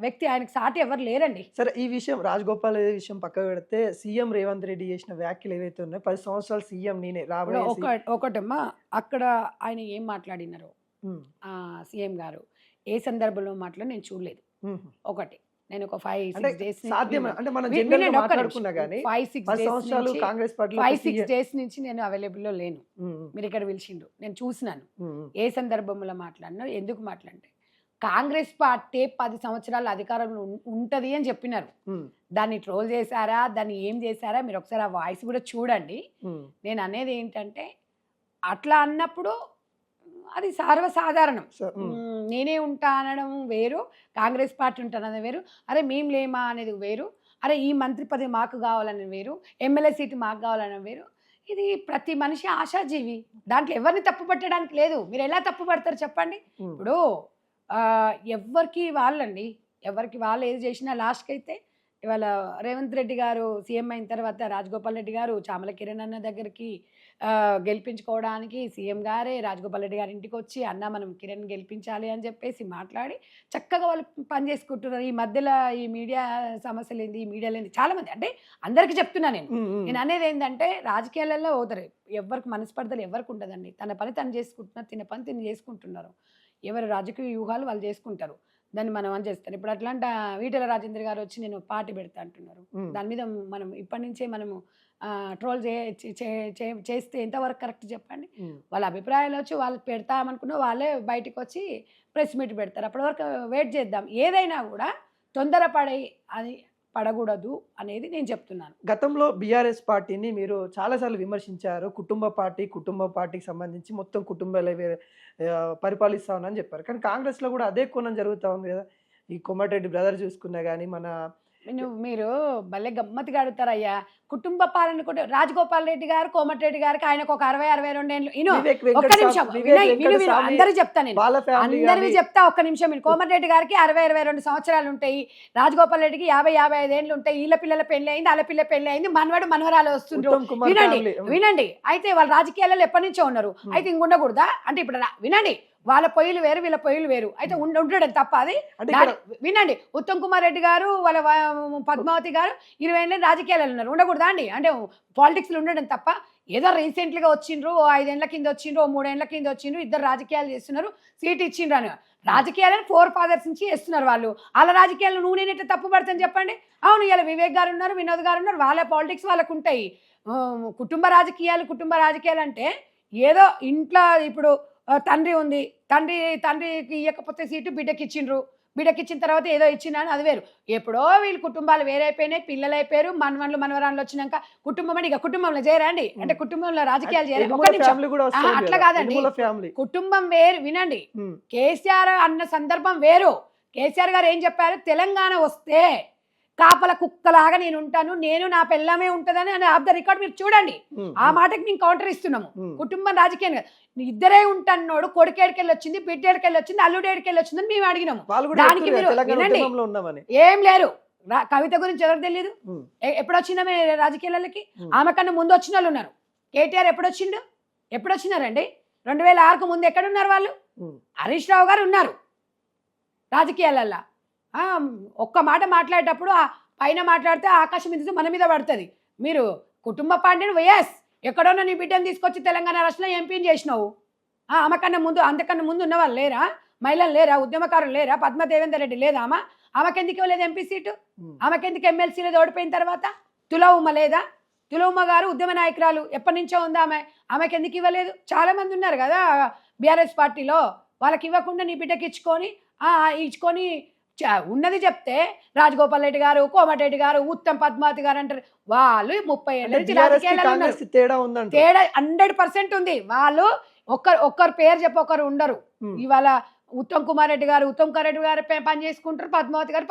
Speaker 2: వ్యక్తి. ఆయనకు సాటి ఎవరు లేరండి.
Speaker 1: సరే, ఈ విషయం రాజగోపాల్ విషయం పక్క పెడితే, సీఎం రేవంత్ రెడ్డి చేసిన వ్యాఖ్యలు ఏవైతే ఉన్నాయో, 10 సంవత్సరాలు సీఎం నేనే రాబోయే
Speaker 2: ఒకటమ్మా, అక్కడ ఆయన ఏం మాట్లాడినారో సీఎం గారు ఏ సందర్భంలో మాట్లాడి నేను చూడలేదు. ఒకటి, నేను ఒక 5-6 డేస్ నుంచి నేను అవైలబుల్లో లేను. మీరు ఇక్కడ పిలిచిండ్రు, నేను చూసినాను ఏ సందర్భంలో మాట్లాడినా, ఎందుకు మాట్లాడితే కాంగ్రెస్ పార్టీ 10 సంవత్సరాల అధికారంలో ఉంటది అని చెప్పినారు. దాన్ని ట్రోల్ చేశారా, దాన్ని ఏం చేశారా, మీరు ఒకసారి ఆ వాయిస్ కూడా చూడండి. నేను అనేది ఏంటంటే అట్లా అన్నప్పుడు అది సర్వసాధారణం. నేనే ఉంటా అనడం వేరు, కాంగ్రెస్ పార్టీ ఉంటానది వేరు, అరే మేము లేమా అనేది వేరు, అరే ఈ మంత్రి పదవి మాకు కావాలని వేరు, ఎమ్మెల్యే సీటు మాకు కావాలని వేరు. ఇది ప్రతి మనిషి ఆశాజీవి, దాంట్లో ఎవరిని తప్పు పట్టడానికి లేదు. మీరు ఎలా తప్పు పడతారు చెప్పండి? ఇప్పుడు ఎవరికి వాళ్ళండి, ఎవరికి వాళ్ళు ఏది చేసినా లాస్ట్కి అయితే ఇవాళ రేవంత్ రెడ్డి గారు సీఎం అయిన తర్వాత రాజగోపాల్ రెడ్డి గారు చామల కిరణ్ అన్న దగ్గరికి గెలిపించుకోవడానికి సీఎం గారే రాజగోపాల్ రెడ్డి గారి ఇంటికి వచ్చి అన్న మనం కిరణ్ గెలిపించాలి అని చెప్పేసి మాట్లాడి చక్కగా వాళ్ళు పని చేసుకుంటున్నారు. ఈ మధ్యలో ఈ మీడియా సమస్యలు ఏంది, ఈ మీడియాలో ఏంది, చాలామంది అంటే అందరికీ చెప్తున్నా నేను అనేది ఏంటంటే రాజకీయాలలో పోతారు, ఎవరికి మనస్పర్ధలు ఎవరికి ఉండదండి. తన పని తను చేసుకుంటున్నారు, తిన పని తిని చేసుకుంటున్నారు, ఎవరి రాజకీయ వ్యూహాలు వాళ్ళు చేసుకుంటారు, దాన్ని మనం అని చేస్తారు. ఇప్పుడు అట్లాంటి ఈటెల రాజేంద్ర గారు వచ్చి నేను పార్టీ పెడతా అంటున్నారు. దాని మీద మనం ఇప్పటి నుంచే మనము ట్రోల్ చేస్తే ఎంతవరకు కరెక్ట్ చెప్పండి? వాళ్ళ అభిప్రాయాలు వచ్చి వాళ్ళు పెడతామనుకున్న వాళ్ళే బయటకు వచ్చి ప్రెస్ మీట్ పెడతారు. అప్పటి వరకు వెయిట్ చేద్దాం. ఏదైనా కూడా తొందరపడి అది పడకూడదు అనేది నేను చెప్తున్నాను.
Speaker 1: గతంలో బీఆర్ఎస్ పార్టీని మీరు చాలాసార్లు విమర్శించారు. కుటుంబ పార్టీకి సంబంధించి మొత్తం కుటుంబాలే పరిపాలిస్తా ఉన్నారని చెప్పారు. కానీ కాంగ్రెస్లో కూడా అదే కోణం జరుగుతూ ఉంది కదా. ఈ కోమటిరెడ్డి బ్రదర్ చూసుకున్నా కానీ మన
Speaker 2: మీరు భలే గమ్మత్తుగా అడుగుతారయ్యా. కుటుంబ పాలన కూడా రాజగోపాల్ రెడ్డి గారు, కోమటిరెడ్డి గారికి ఆయనకు ఒక 60-62 ఏళ్ళు. ఒక్క నిమిషం అందరూ చెప్తా, నేను అందరివి చెప్తా, ఒక్క నిమిషం. కోమటిరెడ్డి గారికి 60-62 సంవత్సరాలు ఉంటాయి, రాజగోపాల్ రెడ్డికి 50-55 ఏళ్ళు ఉంటాయి. వీళ్ళ పిల్లల పెళ్లి అయింది, వాళ్ళ పిల్లల పెళ్లి అయింది, మనవాడు మనవరాలు వస్తుండ్రు. వినండి అయితే వాళ్ళు రాజకీయాలలో ఎప్పటి నుంచో ఉన్నారు. అయితే ఇంక ఉండకూడదా అంటే ఇప్పుడు వినండి, వాళ్ళ పొయ్యిలు వేరు, వీళ్ళ పొయ్యిలు వేరు. అయితే ఉండడం తప్ప అది? వినండి, ఉత్తమ్ కుమార్ రెడ్డి గారు వాళ్ళ పద్మావతి గారు 20 ఏళ్ళు రాజకీయాలలో ఉన్నారు, ఉండకూడదా అండి? అంటే పాలిటిక్స్లో ఉండడం తప్ప ఏదో రీసెంట్గా వచ్చిండ్రు, 5 ఏళ్ల కింద వచ్చిండ్రు, 3 ఏళ్ల కింద వచ్చిండ్రు, ఇద్దరు రాజకీయాలు చేస్తున్నారు, సీట్ ఇచ్చిండ్రు అని. రాజకీయాలను 4 ఫాదర్స్ నుంచి చేస్తున్నారు వాళ్ళు. వాళ్ళ రాజకీయాలను నువ్వు నేనైతే తప్పు పడతాను చెప్పండి? అవును, ఇలా వివేక్ గారు ఉన్నారు, వినోద్ గారు ఉన్నారు, వాళ్ళ పాలిటిక్స్ వాళ్ళకు ఉంటాయి. కుటుంబ రాజకీయాలు అంటే ఏదో ఇంట్లో ఇప్పుడు తండ్రి ఉంది, తండ్రికి ఇవ్వకపోతే సీటు బిడ్డకి ఇచ్చిన తర్వాత ఏదో ఇచ్చినా అది వేరు. ఎప్పుడో వీళ్ళు కుటుంబాలు వేరైపోయినాయి, పిల్లలు అయిపోయారు, మనవరాళ్ళు వచ్చినాక కుటుంబం అని ఇక కుటుంబంలో చేరండి అంటే కుటుంబంలో రాజకీయాలు చేయాలి. అట్లా కాదండి, కుటుంబం వేరు. వినండి, కేసీఆర్ అన్న సందర్భం వేరు. కేసీఆర్ గారు ఏం చెప్పారు? తెలంగాణ వస్తే కాపల కుక్కలాగా నేను ఉంటాను, నేను నా పిల్లమే ఉంటుందని అని ఆఫ్ ద రికార్డ్ మీరు చూడండి. ఆ మాటకి మేము కౌంటర్ ఇస్తున్నాము. కుటుంబం రాజకీయం ఇద్దరే ఉంటాన్నోడు కొడుకేడికెళ్ళి వచ్చింది, బిడ్డేడికెళ్ళి వచ్చింది, అల్లుడేడికెళ్ళి వచ్చిందని మేము అడిగినాము. దానికి మీరు వినండి, ఏం లేరు. కవిత గురించి ఎవరు తెలియదు? ఎప్పుడు వచ్చిందా రాజకీయాలకి? ఆమె కన్నా ముందు వచ్చిన వాళ్ళు ఉన్నారు. కేటీఆర్ ఎప్పుడు వచ్చినారండి? 2006కు ముందు ఎక్కడున్నారు వాళ్ళు? హరీష్ రావు గారు ఉన్నారు రాజకీయాలల్లో. ఒక్క మాట మాట్లాడేటప్పుడు పైన మాట్లాడితే ఆకాశం మీద మన మీద పడుతుంది. మీరు కుటుంబ పార్టీని వైఎస్ ఎక్కడోన్నా నీ బిడ్డను తీసుకొచ్చి తెలంగాణ రాష్ట్రంలో ఎంపీని చేసినావు. ఆమెకన్నా ముందు అంతకన్నా ముందు ఉన్న వాళ్ళు లేరా? మహిళలు లేరా? ఉద్యమకారులు లేరా? పద్మ దేవేందర్ రెడ్డి లేదా? ఆమెకెందుకు ఇవ్వలేదు ఎంపీ సీటు? ఆమెకెందుకు ఎమ్మెల్సీ లేదు ఓడిపోయిన తర్వాత? తులవుమ లేదా? తులవుమ గారు ఉద్యమ నాయకురాలు, ఎప్పటి నుంచో ఉందా ఆమెకెందుకు ఇవ్వలేదు? చాలా మంది ఉన్నారు కదా బీఆర్ఎస్ పార్టీలో. వాళ్ళకి ఇవ్వకుండా నీ బిడ్డకి ఇచ్చుకొని ఉన్నది చెప్తే రాజగోపాల్ రెడ్డి గారు, కోమటిరెడ్డి గారు, ఉత్తమ్ పద్మావతి గారు అంటారు. వాళ్ళు 30 ఏళ్ళ నుంచి రాజకీయాలు తేడా 100% ఉంది. వాళ్ళు ఒక్కరు పేరు చెప్పి ఒకరు ఉండరు. ఇవాళ ఉత్తమ్ కుమార్ రెడ్డి గారు పని చేసుకుంటారు, పద్మావతి గారు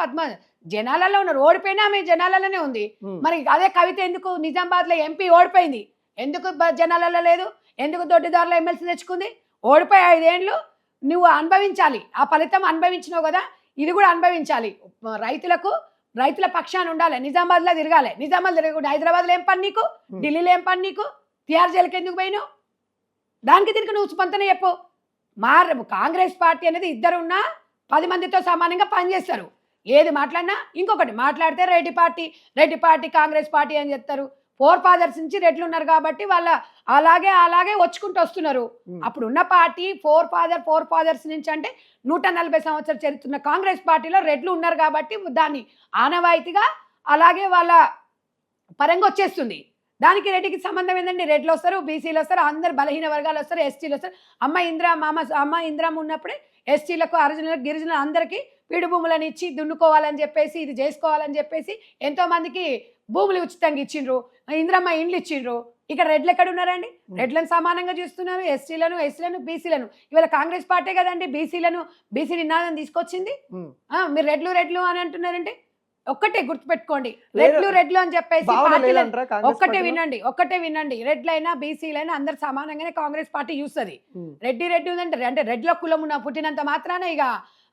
Speaker 2: జనాలలో ఉన్నారు. ఓడిపోయినా ఆమె జనాలలోనే ఉంది. మరి అదే కవిత ఎందుకు నిజామాబాద్ లో ఎంపీ ఓడిపోయింది? ఎందుకు జనాలలో లేదు? ఎందుకు దొడ్డిదారులో ఎమ్మెల్సీ తెచ్చుకుంది? ఓడిపోయి 5 ఏళ్ళు నువ్వు అనుభవించాలి. ఆ ఫలితం అనుభవించినావు కదా, ఇది కూడా అనుభవించాలి. రైతుల పక్షాన ఉండాలి. నిజామాబాద్లో తిరగాలి. నిజామాబాద్ తిరగకుండా హైదరాబాద్లో ఏం పని నీకు? ఢిల్లీలో ఏం పని నీకు? టీఆర్ జైలుకి ఎందుకు పోయినావు? దానికి దీనికి నువ్వు స్పందన చెప్పు. కాంగ్రెస్ పార్టీ అనేది ఇద్దరున్నా 10 మందితో సమానంగా పనిచేస్తారు. ఏది మాట్లాడినా ఇంకొకటి మాట్లాడితే రెడ్డి పార్టీ కాంగ్రెస్ పార్టీ అని చెప్తారు. 4 ఫాదర్స్ నుంచి రెడ్లు ఉన్నారు కాబట్టి వాళ్ళ అలాగే వచ్చుకుంటూ వస్తున్నారు. అప్పుడున్న పార్టీ 4 ఫాదర్స్ నుంచి అంటే 140 సంవత్సరాలు చరిత్ర కాంగ్రెస్ పార్టీలో రెడ్లు ఉన్నారు కాబట్టి దాన్ని ఆనవాయితీగా అలాగే వాళ్ళ పరంగా వచ్చేస్తుంది. దానికి రెడ్డికి సంబంధం ఏంటండి? రెడ్లు వస్తారు, బీసీలు వస్తారు, అందరు బలహీన వర్గాలు వస్తారు, ఎస్టీలు వస్తారు. అమ్మ ఇందిరమ్మ ఉన్నప్పుడే ఎస్టీలకు అర్జునులకు గిరిజనులు అందరికీ పీడు భూములను ఇచ్చి దున్నుకోవాలని చెప్పేసి ఇది చేసుకోవాలని చెప్పేసి ఎంతో మందికి భూములు ఉచితంగా ఇచ్చిండ్రు, ఇంద్రమ్మ ఇండ్లు ఇచ్చిండ్రు. ఇక్కడ రెడ్లు ఎక్కడ ఉన్నారండి? రెడ్లను సమానంగా చూస్తున్నారు, ఎస్సీలను బీసీలను. ఇవాళ కాంగ్రెస్ పార్టీ కదండి బీసీ నినాదం తీసుకొచ్చింది. మీరు రెడ్లు అని అంటున్నారంటే ఒక్కటే గుర్తుపెట్టుకోండి, రెడ్లు అని చెప్పేసి ఒక్కటే వినండి, రెడ్లైనా బీసీలైనా అందరు సమానంగానే కాంగ్రెస్ పార్టీ చూస్తుంది. రెడ్డి ఉందంటే అంటే రెడ్ల కులం పుట్టినంత మాత్రాన ఇక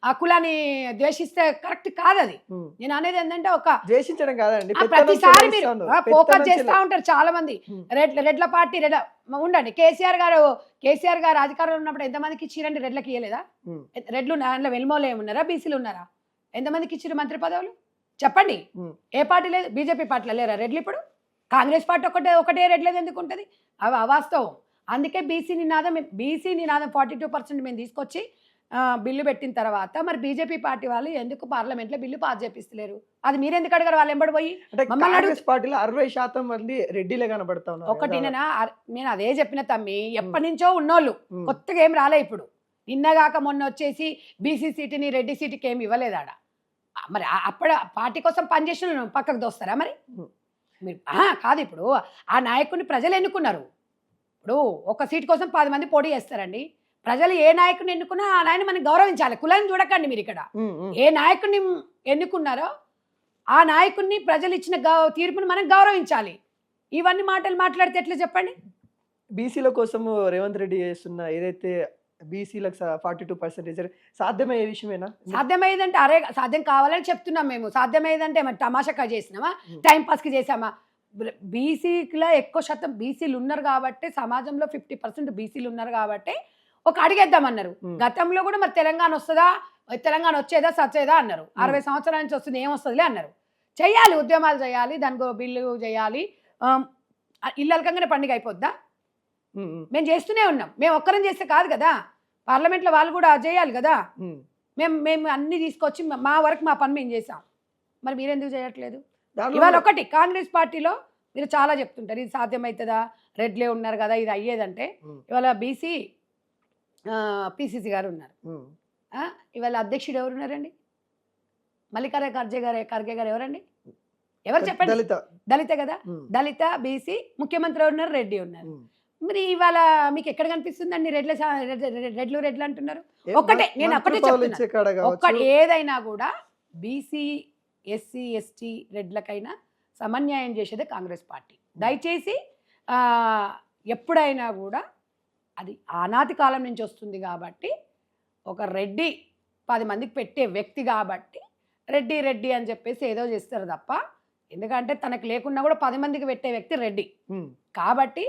Speaker 2: ఆ కులాన్ని ద్వేషిస్తే కరెక్ట్ కాదు. అది నేను అనేది ఏంటంటే ఒక
Speaker 1: ద్వేషించడం కాదండి,
Speaker 2: ప్రతిసారి మీరు ఫోకస్ చేస్తా ఉంటారు చాలా మంది. రెడ్ల పార్టీ ఉండండి, కేసీఆర్ గారు అధికారంలో ఉన్నప్పుడు ఎంతమందికి ఇచ్చిరండి? రెడ్లకి ఇవ్వలేదా? రెడ్లు దాంట్లో వెల్మోలో ఏమున్నారా? బీసీలు ఉన్నారా? ఎంతమందికి ఇచ్చారు మంత్రి పదవులు చెప్పండి? ఏ పార్టీ లేదు? బీజేపీ పార్టీలో లేరా రెడ్లు? ఇప్పుడు కాంగ్రెస్ పార్టీ ఒకటే రెడ్లేదు ఎందుకు ఉంటుంది? అవి అవాస్తవం. అందుకే బీసీ నినాదం 42% మేము తీసుకొచ్చి బిల్లు పెట్టిన తర్వాత మరి బీజేపీ పార్టీ వాళ్ళు ఎందుకు పార్లమెంట్లో బిల్లు పాస్ చేపిస్తలేరు? అది మీరు ఎందుకు అడగారు? వాళ్ళు ఎంబడి పోయి
Speaker 1: పార్టీలో 60% మంది రెడ్డిలే కనబడతా ఉన్నారు.
Speaker 2: ఒకటినేనా? నేను అదే చెప్పిన తమ్మి, ఎప్పటి నుంచో ఉన్నోళ్ళు, కొత్తగా ఏం రాలే. ఇప్పుడు నిన్నగాక మొన్న వచ్చేసి బీసీ సీటుని రెడ్డి సీటుకి ఏమి ఇవ్వలేదాడ. మరి అప్పుడు పార్టీ కోసం పనిచేసిన పక్కకు దోస్తారా? మరి మీరు కాదు. ఇప్పుడు ఆ నాయకుడిని ప్రజలు ఎన్నుకున్నారు. ఇప్పుడు ఒక సీట్ కోసం 10 మంది పోటీ చేస్తారండి. ప్రజలు ఏ నాయకుడిని ఎన్నుకున్నా ఆ నాయకుని మనం గౌరవించాలి. కులాన్ని చూడకండి మీరు. ఇక్కడ ఏ నాయకుడిని ఎన్నుకున్నారో ఆ నాయకుడిని ప్రజలు ఇచ్చిన తీర్పుని మనం గౌరవించాలి. ఇవన్నీ మాటలు మాట్లాడితే ఎట్లా చెప్పండి?
Speaker 1: బీసీల కోసం రేవంత్ రెడ్డి చేస్తున్న ఏదైతే బీసీలకు 42% సాధ్యమయ్యే విషయమేనా?
Speaker 2: సాధ్యమయ్యేదంటే సాధ్యం కావాలని చెప్తున్నాం మేము. సాధ్యమయ్యేదంటే మరి తమాషాగా చేసినామా? టైంపాస్కి చేసామా? బీసీలో ఎక్కువ శాతం బీసీలు ఉన్నారు కాబట్టి, సమాజంలో 50% బీసీలు ఉన్నారు కాబట్టి ఒక అడిగేద్దామన్నారు. గతంలో కూడా మరి తెలంగాణ వస్తుందా, తెలంగాణ వచ్చేదా సచ్చేదా అన్నారు. 60 సంవత్సరాల నుంచి వస్తుంది, ఏమొస్తుందిలే అన్నారు. చెయ్యాలి, ఉద్యమాలు చేయాలి, దానికి బిల్లు చేయాలి. ఇల్లలకంగానే పండుగ అయిపోద్దా? మేము చేస్తూనే ఉన్నాం. మేము ఒక్కరం చేస్తే కాదు కదా, పార్లమెంట్లో వాళ్ళు కూడా చేయాలి కదా. మేము అన్ని తీసుకొచ్చి మా వరకు మా పని మేము చేసాం. మరి మీరెందుకు చేయట్లేదు? ఇవాళ ఒకటి కాంగ్రెస్ పార్టీలో మీరు చాలా చెప్తుంటారు, ఇది సాధ్యమవుతుందా, రెడ్లే ఉన్నారు కదా, ఇది అయ్యేదంటే. ఇవాళ పిసిసి గారు ఉన్నారు. ఇవాళ అధ్యక్షుడు ఎవరున్నారండి? మల్లికార్జున ఖర్గే గారు ఎవరండి? ఎవరు చెప్పండి? దళిత కదా. దళిత బీసీ ముఖ్యమంత్రి ఉన్నారు, రెడ్డి ఉన్నారు. మరి ఇవాళ మీకు ఎక్కడ కనిపిస్తుందండి రెడ్లు అంటున్నారు? ఒక్కటే నేను ఒకటే చెప్తున్నా, ఏదైనా కూడా బీసీ ఎస్సీ ఎస్టీ రెడ్లకైనా సమన్యాయం చేసేదే కాంగ్రెస్ పార్టీ. దయచేసి ఎప్పుడైనా కూడా అది ఆనాటి కాలం నుంచి వస్తుంది కాబట్టి, ఒక రెడ్డి 10 మందికి పెట్టే వ్యక్తి కాబట్టి రెడ్డి అని చెప్పేసి ఏదో చేస్తారు తప్ప, ఎందుకంటే తనకు లేకున్నా కూడా 10 మందికి పెట్టే వ్యక్తి రెడ్డి కాబట్టి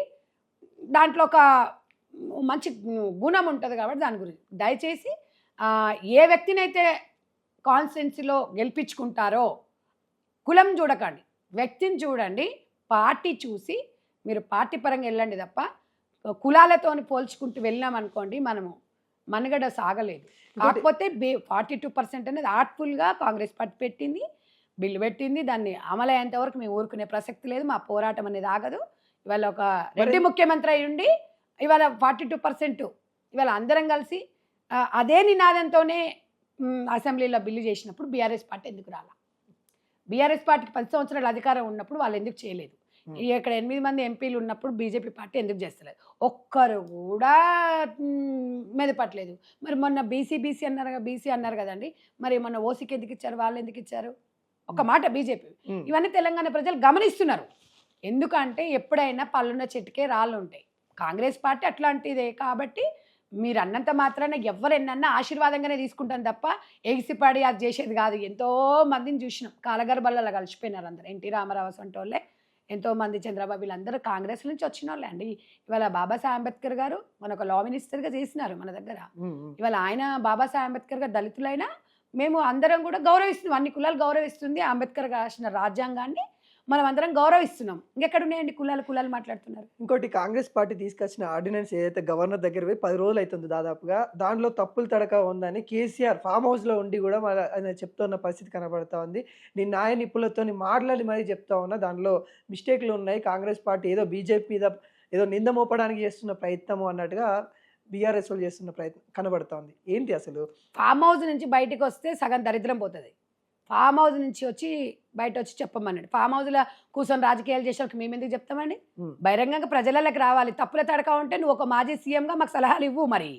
Speaker 2: దాంట్లో ఒక మంచి గుణం ఉంటుంది కాబట్టి దాని గురించి దయచేసి ఏ వ్యక్తినైతే కాన్స్టిట్యున్సీలో గెలిపించుకుంటారో కులం చూడకండి, వ్యక్తిని చూడండి. పార్టీ చూసి మీరు పార్టీ పరంగా వెళ్ళండి తప్ప కులాలతో పోల్చుకుంటూ వెళ్ళినాం అనుకోండి, మనము మనుగడ సాగలేదు. కాకపోతే 42% అనేది ఆర్ట్ఫుల్గా కాంగ్రెస్ పార్టీ పెట్టింది, బిల్లు పెట్టింది. దాన్ని అమలయ్యేంత వరకు మేము ఊరుకునే ప్రసక్తి లేదు. మా పోరాటం అనేది ఆగదు. ఇవాళ ఒక రెడ్డి ముఖ్యమంత్రి అయి ఉండి ఇవాళ 42% ఇవాళ అందరం కలిసి అదే నినాదంతోనే అసెంబ్లీలో బిల్లు చేసినప్పుడు బీఆర్ఎస్ పార్టీ ఎందుకు రాలా? బీఆర్ఎస్ పార్టీకి 10 సంవత్సరాల అధికారం ఉన్నప్పుడు వాళ్ళు ఎందుకు చేయలేదు? ఇక్కడ 8 మంది ఎంపీలు ఉన్నప్పుడు బీజేపీ పార్టీ ఎందుకు చేస్తలేదు? ఒక్కరు కూడా మెదపట్లేదు. మరి మొన్న బీసీ అన్నారు కదండి, మరి మొన్న ఓసీకి ఎందుకు ఇచ్చారు? వాళ్ళు ఎందుకు ఇచ్చారు? ఒక మాట బీజేపీ. ఇవన్నీ తెలంగాణ ప్రజలు గమనిస్తున్నారు. ఎందుకంటే ఎప్పుడైనా పళ్ళున్న చెట్టుకే రాళ్ళు ఉంటాయి. కాంగ్రెస్ పార్టీ అట్లాంటిదే కాబట్టి మీరు అన్నంత మాత్రాన ఎవరెన్నన్నా ఆశీర్వాదంగానే తీసుకుంటాను తప్ప ఎగిసిపడి అది చేసేది కాదు. ఎంతో మందిని చూసినాం, కాలగర్భాలలో కలిసిపోయినారు అందరు. ఎన్టీ రామారావు వంటి వాళ్ళే ఎంతోమంది, చంద్రబాబు, వీళ్ళందరూ కాంగ్రెస్ నుంచి వచ్చిన వాళ్ళే అండి. ఇవాళ బాబాసాహెబ్ అంబేద్కర్ గారు మన ఒక లా మినిస్టర్గా చేసినారు మన దగ్గర. ఇవాళ ఆయన బాబాసాహెబ్ అంబేద్కర్ గారు దళితులైనా మేము అందరం కూడా గౌరవిస్తున్నాం, అన్ని కులాలు గౌరవిస్తుంది. అంబేద్కర్ రాసిన రాజ్యాంగాన్ని మనం అందరం గౌరవిస్తున్నాం. ఇంకెక్కడ ఉన్నాయండి కులాలు మాట్లాడుతున్నారు?
Speaker 1: ఇంకోటి, కాంగ్రెస్ పార్టీ తీసుకొచ్చిన ఆర్డినెన్స్ ఏదైతే గవర్నర్ దగ్గర పోయి 10 రోజులు అవుతుంది దాదాపుగా, దాంట్లో తప్పులు తడక ఉందని కేసీఆర్ ఫామ్ హౌస్లో ఉండి కూడా ఆయన చెప్తున్న పరిస్థితి కనబడతా ఉంది. నేను న్యాయ నిపుణులతో మాట్లాడి మరీ చెప్తా ఉన్నా, దాంట్లో మిస్టేక్లు ఉన్నాయి, కాంగ్రెస్ పార్టీ ఏదో బీజేపీ మీద ఏదో నింద మోపడానికి చేస్తున్న ప్రయత్నము అన్నట్టుగా బీఆర్ఎస్ వాళ్ళు చేస్తున్న ప్రయత్నం కనబడుతోంది. ఏంటి అసలు?
Speaker 2: ఫామ్ హౌస్ నుంచి బయటికి వస్తే సగం దరిద్రం పోతుంది. ఫామ్ హౌస్ నుంచి వచ్చి బయట వచ్చి చెప్పమన్నాడు. ఫామ్ హౌస్లో కూర్చొని రాజకీయాలు చేసే వాళ్ళకి మేము ఎందుకు చెప్తామండి? బహిరంగంగా ప్రజలకి రావాలి. తప్పుల తడక ఉంటే నువ్వు ఒక మాజీ సీఎంగా మాకు సలహాలు ఇవ్వు. మరి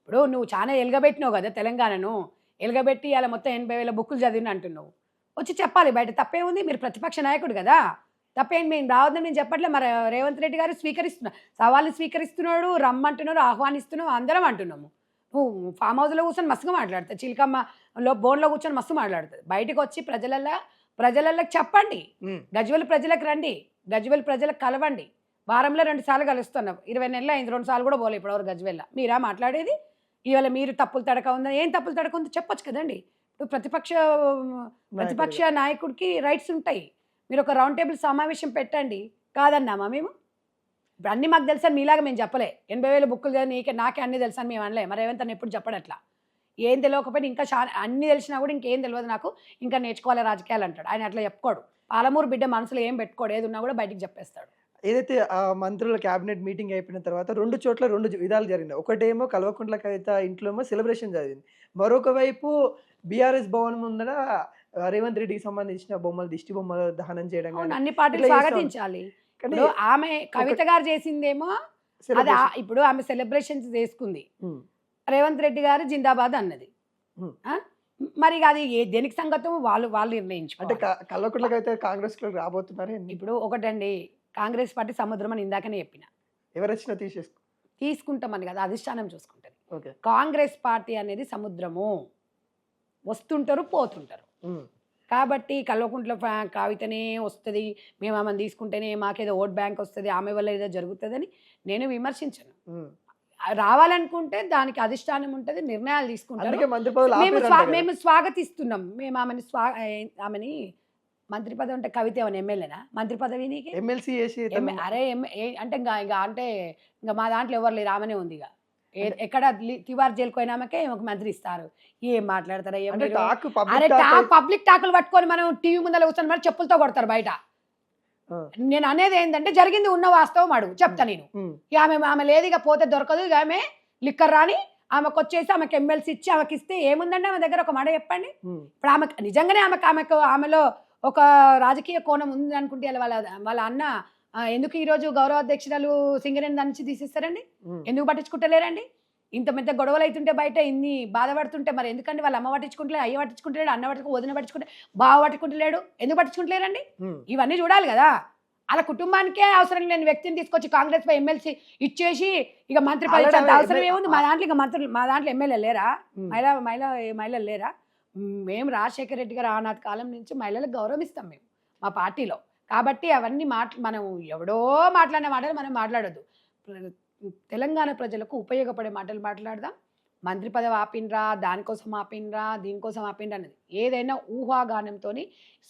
Speaker 2: ఇప్పుడు నువ్వు చాలా ఎలగబెట్టినావు కదా తెలంగాణను, ఎలగబెట్టి అలా మొత్తం 80,000 బుక్కులు చదివిన అంటున్నావు. వచ్చి చెప్పాలి బయట. తప్పే ఉంది, మీరు ప్రతిపక్ష నాయకుడు కదా, తప్పేంటి? మేము రావద్దని నేను చెప్పట్లే. మరి రేవంత్ రెడ్డి గారు సవాళ్ళు స్వీకరిస్తున్నాడు, రమ్మంటున్నారు, ఆహ్వానిస్తున్నావు, అందరం అంటున్నాము. నువ్వు ఫామ్ హౌస్లో కూర్చొని మస్తుగా మాట్లాడుతుంది, చిలకమ్మలో బోన్లో కూర్చొని మస్తు మాట్లాడుతుంది. బయటకు వచ్చి ప్రజలకి చెప్పండి. గజ్వేల్ ప్రజలకు రండి, గజ్వేల్ ప్రజలకు కలవండి. వారంలో 2 సార్లు కలుస్తున్నావు. 20 నెలలు అయింది, 2 సార్లు కూడా పోలే ఇప్పటివరకు గజ్వేల్లో. మీరా మాట్లాడేది? ఇవాళ మీరు తప్పులు తడక ఉందని, ఏం తప్పులు తడక ఉందో చెప్పొచ్చు కదండి. ఇప్పుడు ప్రతిపక్ష నాయకుడికి రైట్స్ ఉంటాయి. మీరు ఒక రౌండ్ టేబుల్ సమావేశం పెట్టండి. కాదన్నామా మేము? ఇప్పుడు అన్నీ మాకు తెలుసని మీలాగా మేము చెప్పలే. 80,000 బుక్కులు నాకే అన్నీ తెలుసని మేము అనలే. మరి రేవంత్ ఎప్పుడు చెప్పడట్లా. ఏం తెలియకపోయినా ఇంకా అన్నీ తెలిసినా కూడా ఇంకేం తెలియదు నాకు, ఇంకా నేర్చుకోవాలి రాజకీయాలు అంటాడు. ఆయన అట్లా చెప్పుకోడు. పాలమూరు బిడ్డ మనసులో ఏం పెట్టుకోడు, ఏది ఉన్నా కూడా బయటికి చెప్పేస్తాడు.
Speaker 1: ఏదైతే ఆ మంత్రుల క్యాబినెట్ మీటింగ్ అయిపోయిన తర్వాత 2 చోట్ల 2 విధాలు జరిగినాయి. ఒకటేమో కల్వకుంట్ల కవిత ఇంట్లో సెలబ్రేషన్ జరిగింది. మరొక వైపు బీఆర్ఎస్ భవన్ ముందర రేవంత్ రెడ్డికి సంబంధించిన బొమ్మలు, దిష్టి బొమ్మలు దహనం చేయడం కానీ
Speaker 2: అన్ని పార్టీలు స్వాగతించాలి. ఇప్పుడు ఆమె కవిత గారు చేసిందేమో అది, ఇప్పుడు ఆమె సెలబ్రేషన్స్ చేసుకుంది, రేవంత్ రెడ్డి గారు జిందాబాద్ అన్నది. మరి అది దేనికి సంగతం వాళ్ళు నిర్ణయించు.
Speaker 1: అంటే కల్వకుంట్ల కవిత కాంగ్రెస్ లో రాబోతున్నారు.
Speaker 2: ఇప్పుడు ఒకటండి, కాంగ్రెస్ పార్టీ సముద్రం అని ఇందాకనే చెప్పిన.
Speaker 1: ఎవరు వచ్చినా
Speaker 2: తీసుకుంటామని కదా, అధిష్టానం చూసుకుంటుంది. కాంగ్రెస్ పార్టీ అనేది సముద్రము, వస్తుంటారు పోతుంటారు. కాబట్టి కల్వకుంట్ల కవితనే వస్తుంది, మేము ఆమెను తీసుకుంటేనే మాకేదో ఓట్ బ్యాంక్ వస్తుంది, ఆమె వల్ల ఏదో జరుగుతుందని నేను విమర్శించను. రావాలనుకుంటే దానికి అధిష్టానం ఉంటుంది, నిర్ణయాలు తీసుకుంటారు. మేము స్వాగతిస్తున్నాం. మేము ఆమెని మంత్రి పదవి అంటే కవిత ఏమైనా ఎమ్మెల్యేనా? మంత్రి పదవి నీకు
Speaker 1: ఎమ్మెల్సీ
Speaker 2: అరే అంటే ఇంకా మా దాంట్లో ఎవరు లేరు, ఆమెనే ఉంది. ఇక ఎక్కడ తివార్ జైలుకు పోయినామకే ఒక మంత్రి ఇస్తారు. ఏం మాట్లాడతారా? అరే పబ్లిక్ టాకులు పట్టుకొని మనం టీవీ ముందర కూర్చొని మరి చెప్పులతో కొడతారు బయట. నేను అనేది ఏంటంటే జరిగింది ఉన్న వాస్తవం అడుగు చెప్తా నేను. ఇక ఆమె లేదు, ఇక పోతే దొరకదు. ఇక ఆమె లిక్కర్ రాని ఆమెకు వచ్చేసి ఆమెకు ఎమ్మెల్సీ ఇచ్చి ఆమెకి ఇస్తే ఏముందండి ఆమె దగ్గర? ఒక మాట చెప్పండి. ఇప్పుడు ఆమెకు నిజంగానే ఆమెలో ఒక రాజకీయ కోణం ఉంది అనుకుంటే వాళ్ళ అన్న ఎందుకు ఈరోజు గౌరవ అధ్యక్షురాలు సింగరేణి దాని నుంచి తీసిస్తారండి? ఎందుకు పట్టించుకుంటలేరండి? ఇంత పెద్ద గొడవలు అవుతుంటే బయట ఇన్ని బాధపడుతుంటే మరి ఎందుకండి? వాళ్ళ అమ్మ పట్టించుకుంటలేడు, అయ్య పట్టించుకుంటలేడు, అన్న వదిన పట్టించుకుంటే బావ పట్టించుకుంటలేడు, ఎందుకు పట్టించుకుంటలేరండి? ఇవన్నీ చూడాలి కదా. అలా కుటుంబానికే అవసరం లేని వ్యక్తిని తీసుకొచ్చి కాంగ్రెస్ పై ఎమ్మెల్సీ ఇచ్చేసి ఇక మంత్రి పదవి అవసరం ఏముంది? మా దాంట్లో ఇక మా దాంట్లో ఎమ్మెల్యే లేరా? మహిళలు లేరా? మేము రాజశేఖర రెడ్డి గారు ఆనాటి కాలం నుంచి మహిళలకు గౌరవిస్తాం మేము మా పార్టీలో. కాబట్టి అవన్నీ మనం ఎవడో మాట్లాడిన మాటలు మనం మాట్లాడొద్దు. తెలంగాణ ప్రజలకు ఉపయోగపడే మాటలు మాట్లాడదాం. మంత్రి పదవి ఆపినరా, దానికోసం ఆపినరా, దీనికోసం ఆపినరా అనేది ఏదైనా ఊహాగానంతో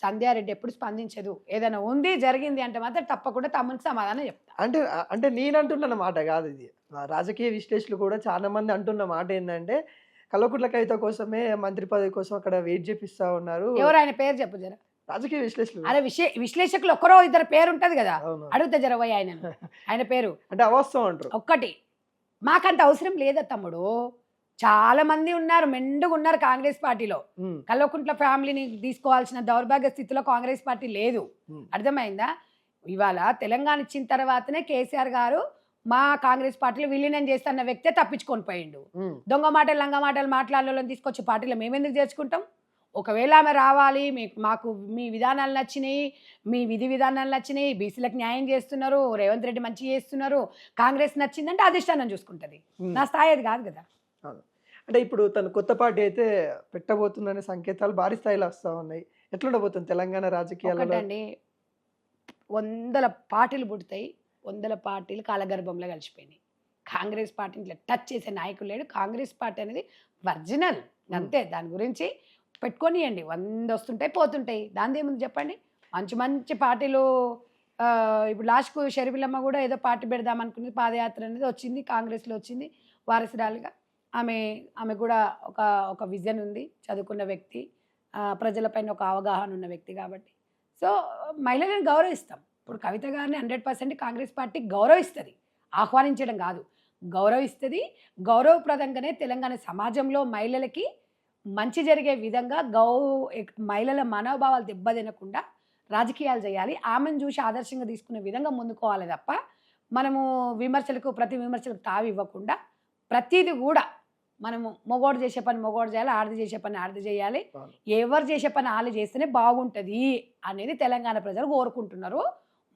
Speaker 2: సంధ్యారెడ్డి ఎప్పుడు స్పందించదు. ఏదైనా ఉంది జరిగింది అంటే మాత్రం తప్పకుండా తమకు సమాధానం చెప్తా.
Speaker 1: అంటే నేను అంటున్న మాట కాదు ఇది. రాజకీయ విశ్లేషకులు కూడా చాలా మంది అంటున్న మాట ఏంటంటే కల్వకుంట్ల కవిత కోసమే మంత్రి పదవి కోసం అక్కడ వెయిట్ చేపిస్తా ఉన్నారు.
Speaker 2: ఎవరు ఆయన పేరు చెప్పు జర.
Speaker 1: రాజకీయ విశ్లేషకులు.
Speaker 2: అరే విశ్లేషకులు ఒక్కరో ఇద్దరు పేరు ఉంటది కదా, అడుగుతా జర పోయి ఆయన పేరు.
Speaker 1: అంటే అవాస్తవం అంటారు.
Speaker 2: ఒక్కటి మాకంత అవసరం లేదా తమ్ముడు. చాలా మంది ఉన్నారు, మెండుగా ఉన్నారు కాంగ్రెస్ పార్టీలో. కల్వకుంట్ల ఫ్యామిలీని తీసుకోవాల్సిన దౌర్భాగ్య స్థితిలో కాంగ్రెస్ పార్టీ లేదు. అర్థమైందా? ఇవాళ తెలంగాణ ఇచ్చిన తర్వాతనే కేసీఆర్ గారు మా కాంగ్రెస్ పార్టీలో విలీనం చేస్తున్న వ్యక్తే తప్పించుకొని పోయిండు. దొంగ మాటలు లంగ మాటలు మాట్లాడాలని తీసుకొచ్చి పార్టీలో మేమెందుకు చేర్చుకుంటాం? ఒకవేళ ఆమె రావాలి, మాకు మీ విధానాలు నచ్చినాయి, మీ విధి విధానాలు నచ్చినాయి, బీసీలకు న్యాయం చేస్తున్నారు, రేవంత్ రెడ్డి మంచి చేస్తున్నారు, కాంగ్రెస్ నచ్చిందంటే అధిష్టానం చూసుకుంటుంది. నా స్థాయి అది కాదు కదా.
Speaker 1: అంటే ఇప్పుడు తను కొత్త పార్టీ అయితే పెట్టబోతుందనే సంకేతాలు భారీ స్థాయిలో వస్తూ ఉన్నాయి. ఎట్లుండబోతుంది తెలంగాణ రాజకీయాలలో?
Speaker 2: అండి 100 పార్టీలు పుడతాయి, 100 పార్టీలు కాలగర్భంలో కలిసిపోయినాయి. కాంగ్రెస్ పార్టీని ఇట్లా టచ్ చేసే నాయకులు లేడు. కాంగ్రెస్ పార్టీ అనేది ఒరిజినల్ అంతే. దాని గురించి పెట్టుకొనియండి, 100 వస్తుంటాయి పోతుంటాయి, దాని ఏముంది చెప్పండి. మంచి మంచి పార్టీలు ఇప్పుడు లాస్ట్కు షర్మిలమ్మ కూడా ఏదో పార్టీ పెడదాం అనుకున్నది, పాదయాత్ర అనేది వచ్చింది, కాంగ్రెస్లో వచ్చింది వారసురాలుగా. ఆమె కూడా ఒక విజన్ ఉంది, చదువుకున్న వ్యక్తి, ప్రజలపైన ఒక అవగాహన ఉన్న వ్యక్తి కాబట్టి. సో మహిళలను గౌరవిస్తాం. ఇప్పుడు కవిత గారిని 100% కాంగ్రెస్ పార్టీ గౌరవిస్తుంది, ఆహ్వానించడం కాదు, గౌరవిస్తుంది. గౌరవప్రదంగానే తెలంగాణ సమాజంలో మహిళలకి మంచి జరిగే విధంగా మహిళల మనోభావాలు దెబ్బతినకుండా రాజకీయాలు చేయాలి. ఆమెను చూసి ఆదర్శంగా తీసుకునే విధంగా ముందుకోవాలి తప్ప మనము ప్రతి విమర్శలకు తావి ఇవ్వకుండా ప్రతిదీ కూడా మనము మొగోడు చేసే పని మొగోడు చేయాలి, ఆడది చేసే పని ఆడది చేయాలి, ఎవరు చేసే పని వాళ్ళు చేస్తేనే బాగుంటుంది అనేది తెలంగాణ ప్రజలు కోరుకుంటున్నారు.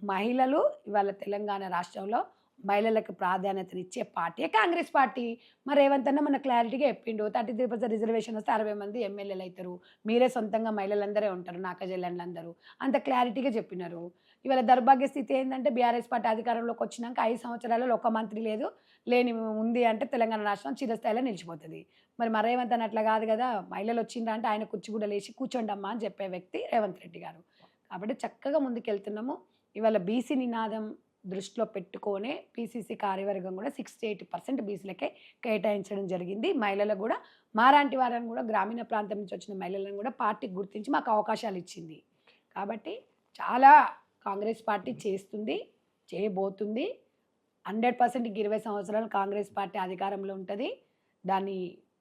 Speaker 2: మహిళలు ఇవాళ తెలంగాణ రాష్ట్రంలో మహిళలకు ప్రాధాన్యతనిచ్చే పార్టీ కాంగ్రెస్ పార్టీ. మరి రేవంత్ అన్న మన క్లారిటీగా చెప్పిండు 33% రిజర్వేషన్ వస్తే 60 మంది ఎమ్మెల్యేలు అవుతారు, మీరే సొంతంగా మహిళలందరే ఉంటారు, నాకజల్లందరూ అంత క్లారిటీగా చెప్పినారు. ఇవాళ దౌర్భాగ్య స్థితి ఏంటంటే బీఆర్ఎస్ పార్టీ అధికారంలోకి వచ్చినాక 5 సంవత్సరాలలో ఒక మంత్రి లేదు, లేని ఉంది అంటే తెలంగాణ రాష్ట్రం చిరస్థాయిలో నిలిచిపోతుంది. మరి రేవంత్ అన్న అట్లా కాదు కదా, మహిళలు వచ్చిండ్రా అంటే ఆయన కుర్చీ కూడా లేచి కూర్చోండమ్మా అని చెప్పే వ్యక్తి రేవంత్ రెడ్డి గారు. కాబట్టి చక్కగా ముందుకెళ్తున్నాము. ఇవాళ బీసీ నినాదం దృష్టిలో పెట్టుకొనే పీసీసీ కార్యవర్గం కూడా 68% బీసీలకే కేటాయించడం జరిగింది. మహిళలకు కూడా మాలాంటి వారిని కూడా గ్రామీణ ప్రాంతం నుంచి వచ్చిన మహిళలను కూడా పార్టీకి గుర్తించి మాకు అవకాశాలు ఇచ్చింది. కాబట్టి చాలా కాంగ్రెస్ పార్టీ చేస్తుంది, చేయబోతుంది. 100% 20 సంవత్సరాలు కాంగ్రెస్ పార్టీ అధికారంలో ఉంటుంది.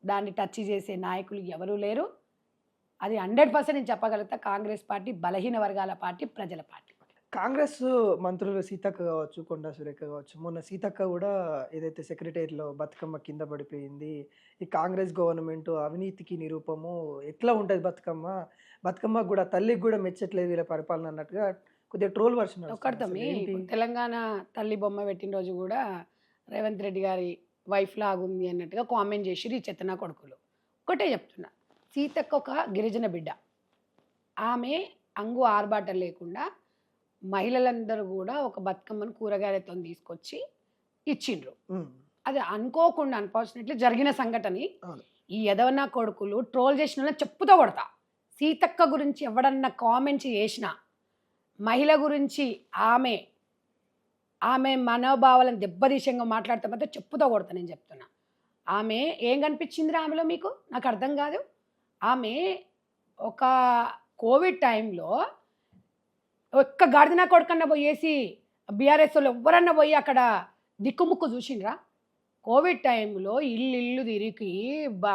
Speaker 2: దాన్ని టచ్ చేసే నాయకులు ఎవరూ లేరు. అది 100% నేను చెప్పగలుగుతా. కాంగ్రెస్ పార్టీ బలహీన వర్గాల పార్టీ, ప్రజల పార్టీ.
Speaker 1: కాంగ్రెస్ మంత్రులు సీతక్క కావచ్చు, కొండా సురేఖ కావచ్చు, మొన్న సీతక్క కూడా ఏదైతే సెక్రటేరియట్లో బతుకమ్మ కింద పడిపోయింది, ఈ కాంగ్రెస్ గవర్నమెంట్ అవినీతికి నిరూపము, ఎట్లా ఉంటుంది బతుకమ్మ కూడా తల్లికి కూడా మెచ్చట్లేదు వీళ్ళ పరిపాలన అన్నట్టుగా కొద్దిగా ట్రోల్ వర్షన్.
Speaker 2: తెలంగాణ తల్లి బొమ్మ పెట్టిన రోజు కూడా రేవంత్ రెడ్డి గారి వైఫ్ లాగుంది అన్నట్టుగా కామెంట్ చేసి ఈ చెత్తనా కొడుకులు. ఒకటే చెప్తున్నా, సీతక్క ఒక గిరిజన బిడ్డ. ఆమె అంగు ఆర్బాటం లేకుండా మహిళలందరూ కూడా ఒక బతుకమ్మను కూరగాయలతో తీసుకొచ్చి ఇచ్చిండ్రు. అది అనుకోకుండా అన్ఫార్చునేట్లీ జరిగిన సంఘటన. ఈ ఎదవన్నా కొడుకులు ట్రోల్ చేసిన చెప్పుతో కొడతా. సీతక్క గురించి ఎవడన్నా కామెంట్స్ చేసినా, మహిళ గురించి ఆమె మనోభావాలను దెబ్బతీసంగా మాట్లాడితే మాత్రం చెప్పుతో కొడతా. నేను చెప్తున్నా, ఆమె ఏం కనిపించిందిరా ఆమెలో మీకు? నాకు అర్థం కాదు. ఆమె ఒక కోవిడ్ టైంలో ఒక్క గాడిదనా కొడుకన్నా పోయేసి బీఆర్ఎస్ వాళ్ళు ఎవరన్నా పోయి అక్కడ దిక్కుముక్కు చూసిండ్రా? కోవిడ్ టైంలో ఇల్లు తిరిగి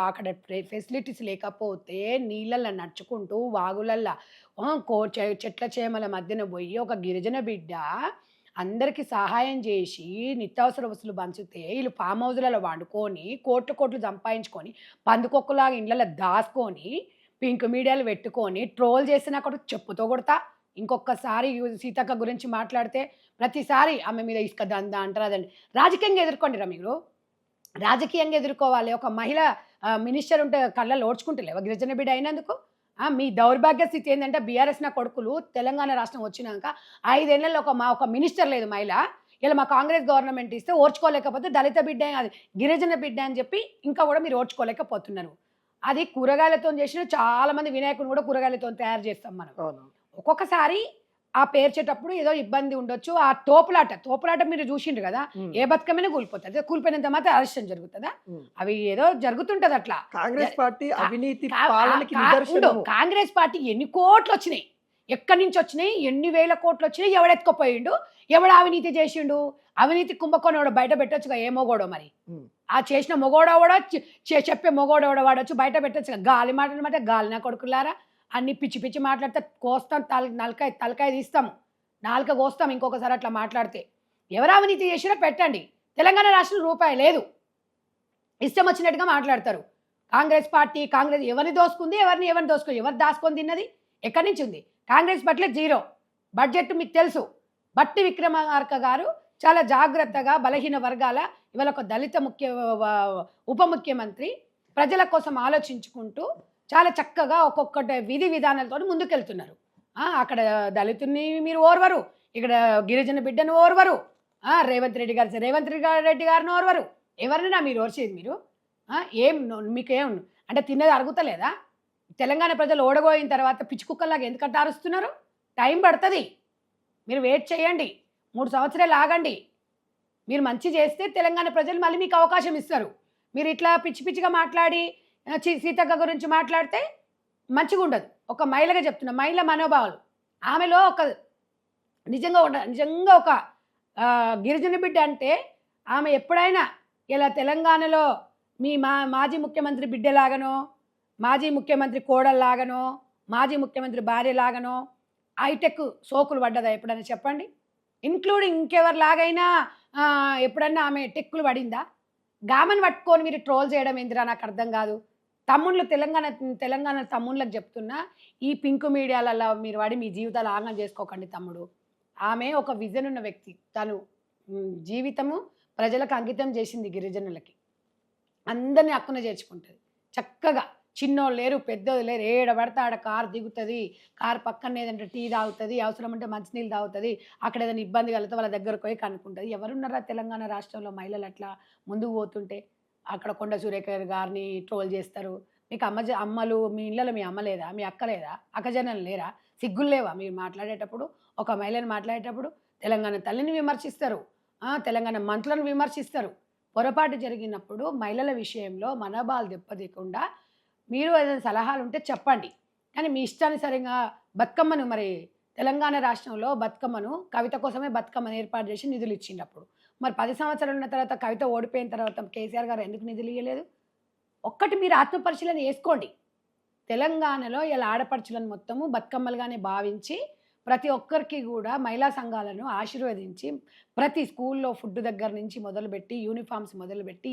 Speaker 2: అక్కడ ఫెసిలిటీస్ లేకపోతే నీళ్ళల్లో నడుచుకుంటూ వాగులల్లో చెట్ల చేమల మధ్యన పోయి ఒక గిరిజన బిడ్డ అందరికీ సహాయం చేసి నిత్యావసర వస్తువులు పంచితే వీళ్ళు ఫామ్ హౌస్లలో వండుకొని కోట్లు సంపాదించుకొని పందుకొక్కలాగా ఇళ్ళలో దాచుకొని పింక్ మీడియాలు పెట్టుకొని ట్రోల్ చేసిన కూడా చెప్పుతో కొడతా. ఇంకొకసారి సీతక్క గురించి మాట్లాడితే ప్రతిసారి ఆమె మీద ఇసుక దందా అంటారు. అదండి రాజకీయంగా ఎదుర్కొండిరా మీరు. రాజకీయంగా ఎదుర్కోవాలి. ఒక మహిళ మినిస్టర్ ఉంటే కళ్ళలో ఓడ్చుకుంటలేవా గిరిజన బిడ్డ అయినందుకు? మీ దౌర్భాగ్య స్థితి ఏంటంటే బీఆర్ఎస్ నా కొడుకులు తెలంగాణ రాష్ట్రం వచ్చినాక 5 ఏళ్లలో ఒక మినిస్టర్ లేదు మహిళ. ఇలా మా కాంగ్రెస్ గవర్నమెంట్ ఇస్తే ఓర్చుకోలేకపోతే దళిత బిడ్డ, అది గిరిజన బిడ్డ అని చెప్పి ఇంకా కూడా మీరు ఓర్చుకోలేకపోతున్నారు. అది కూరగాయలతో చేసిన చాలా మంది వినాయకుని కూడా కూరగాయలతో తయారు చేస్తాం మనం. ఒక్కొక్కసారి ఆ పేర్చేటప్పుడు ఏదో ఇబ్బంది ఉండొచ్చు. ఆ తోపులాట మీరు చూసిండ్రు కదా, ఏ బతుకమైనా కూలిపోతుంది. కూలిపోయినంత మాత్రం అరెస్టం జరుగుతుందా? అవి ఏదో జరుగుతుంటది అట్లా.
Speaker 1: కాంగ్రెస్ పార్టీ అవినీతి
Speaker 2: కాంగ్రెస్ పార్టీ ఎన్ని కోట్లు వచ్చినాయి, ఎక్కడి నుంచి వచ్చినాయి, ఎన్ని వేల కోట్లు వచ్చినాయి, ఎవడెత్తుకుపోయిండు, ఎవడు అవినీతి చేసిండు? అవినీతి కుంభకోణం బయట పెట్టొచ్చుగా. ఏ మొగోడో మరి ఆ చేసిన మొగోడవడో చెప్పే మొగోడవడ వాడొచ్చు బయట పెట్టొచ్చుగా. గాలి మాటలు మాట గాలినా కొడుకులారా, అన్ని పిచ్చి మాట్లాడితే కోస్తాం, తలకాయ తీస్తాము, నాలుక కోస్తాం ఇంకొకసారి అట్లా మాట్లాడితే. ఎవరు అవినీతి చేసినా పెట్టండి. తెలంగాణ రాష్ట్రం రూపాయి లేదు, ఇష్టం వచ్చినట్టుగా మాట్లాడతారు. కాంగ్రెస్ ఎవరిని దోసుకుంది, ఎవరిని దోసుకుంది, ఎవరు దాచుకొని తిన్నది, ఎక్కడి నుంచి ఉంది? కాంగ్రెస్ పట్ల 0 బడ్జెట్ మీకు తెలుసు. బట్టి విక్రమార్క గారు చాలా జాగ్రత్తగా బలహీన వర్గాల ఇవాళ ఒక దళిత ఉప ముఖ్యమంత్రి ప్రజల కోసం ఆలోచించుకుంటూ చాలా చక్కగా ఒక్కొక్కటి విధి విధానాలతో ముందుకెళ్తున్నారు. అక్కడ దళితుని మీరు ఓర్వరు, ఇక్కడ గిరిజన బిడ్డను ఓర్వరు, రేవంత్ రెడ్డి గారిని ఓర్వరు. ఎవరినైనా మీరు ఓర్చేది? మీరు మీకేం అంటే తిన్నది అరుగుతలేదా? తెలంగాణ ప్రజలు ఓడగోయిన తర్వాత పిచ్చి కుక్కల్లాగా ఎందుకంటే అరుస్తున్నారు? టైం పడుతుంది, మీరు వెయిట్ చేయండి, 3 సంవత్సరాలు ఆగండి. మీరు మంచి చేస్తే తెలంగాణ ప్రజలు మళ్ళీ మీకు అవకాశం ఇస్తారు. మీరు ఇట్లా పిచ్చిగా మాట్లాడి సీతక్క గురించి మాట్లాడితే మంచిగా ఉండదు. ఒక మహిళగా చెప్తున్నా, మహిళ మనోభావాలు ఆమెలో ఒక నిజంగా ఒక గిరిజన బిడ్డ అంటే ఆమె ఎప్పుడైనా ఇలా తెలంగాణలో మీ మాజీ ముఖ్యమంత్రి బిడ్డలాగనో, మాజీ ముఖ్యమంత్రి కోడల్లాగనో, మాజీ ముఖ్యమంత్రి భార్యలాగనో హైటెక్ సోకులు పడ్డదా ఎప్పుడైనా చెప్పండి? ఇంక్లూడింగ్ ఇంకెవరిలాగైనా ఎప్పుడన్నా ఆమె టెక్కులు పడిందా? గామని పట్టుకొని మీరు ట్రోల్ చేయడం ఏందిరా నాకు అర్థం కాదు. తమ్ముళ్ళు తెలంగాణ తమ్ముళ్ళకి చెప్తున్నా, ఈ పింక్ మీడియాలలో మీరు వాడి మీ జీవితాలు ఆగం చేసుకోకండి తమ్ముడు. ఆమె ఒక విజన్ ఉన్న వ్యక్తి. తను జీవితము ప్రజలకు అంకితం చేసింది, గిరిజనులకి. అందరినీ హక్కున చేర్చుకుంటుంది చక్కగా. చిన్నోళ్ళు లేరు, పెద్దోళ్ళు లేరు, ఏడ పడితే ఆడ కారు దిగుతుంది, కారు పక్కన ఏదంటే టీ తాగుతుంది, అవసరం అంటే మంచినీళ్ళు తాగుతుంది, అక్కడ ఏదైనా ఇబ్బంది కలిగితే వాళ్ళ దగ్గరకు పోయి కనుక్కుంటుంది. ఎవరున్నారా తెలంగాణ రాష్ట్రంలో మహిళలు అట్లా ముందుకు పోతుంటే? అక్కడ కొండ సురేఖ గారిని ట్రోల్ చేస్తారు. మీకు అమ్మలు మీ ఇళ్ళలో మీ అమ్మ లేదా, మీ అక్క లేదా, అక్కజనలు లేరా? సిగ్గులు లేవా మీరు మాట్లాడేటప్పుడు? ఒక మహిళను మాట్లాడేటప్పుడు తెలంగాణ తల్లిని విమర్శిస్తారు, తెలంగాణ మంత్రులను విమర్శిస్తారు. పొరపాటు జరిగినప్పుడు మహిళల విషయంలో మనోభావాలు దెబ్బతీయకుండా మీరు ఏదైనా సలహాలు ఉంటే చెప్పండి. కానీ మీ ఇష్టానుసారంగా బతుకమ్మను, మరి తెలంగాణ రాష్ట్రంలో బతుకమ్మను కవిత కోసమే బతుకమ్మను ఏర్పాటు చేసి నిధులు ఇచ్చినప్పుడు, మరి 10 సంవత్సరాలు ఉన్న తర్వాత కవిత ఓడిపోయిన తర్వాత కేసీఆర్ గారు ఎందుకు నిధులు ఇవ్వలేదు? ఒక్కటి మీరు ఆత్మపరిశీలన చేసుకోండి. తెలంగాణలో ఇలా ఆడపడుచులను మొత్తము బతుకమ్మలుగానే భావించి ప్రతి ఒక్కరికి కూడా మహిళా సంఘాలను ఆశీర్వదించి ప్రతి స్కూల్లో ఫుడ్ దగ్గర నుంచి మొదలుపెట్టి యూనిఫామ్స్ మొదలుపెట్టి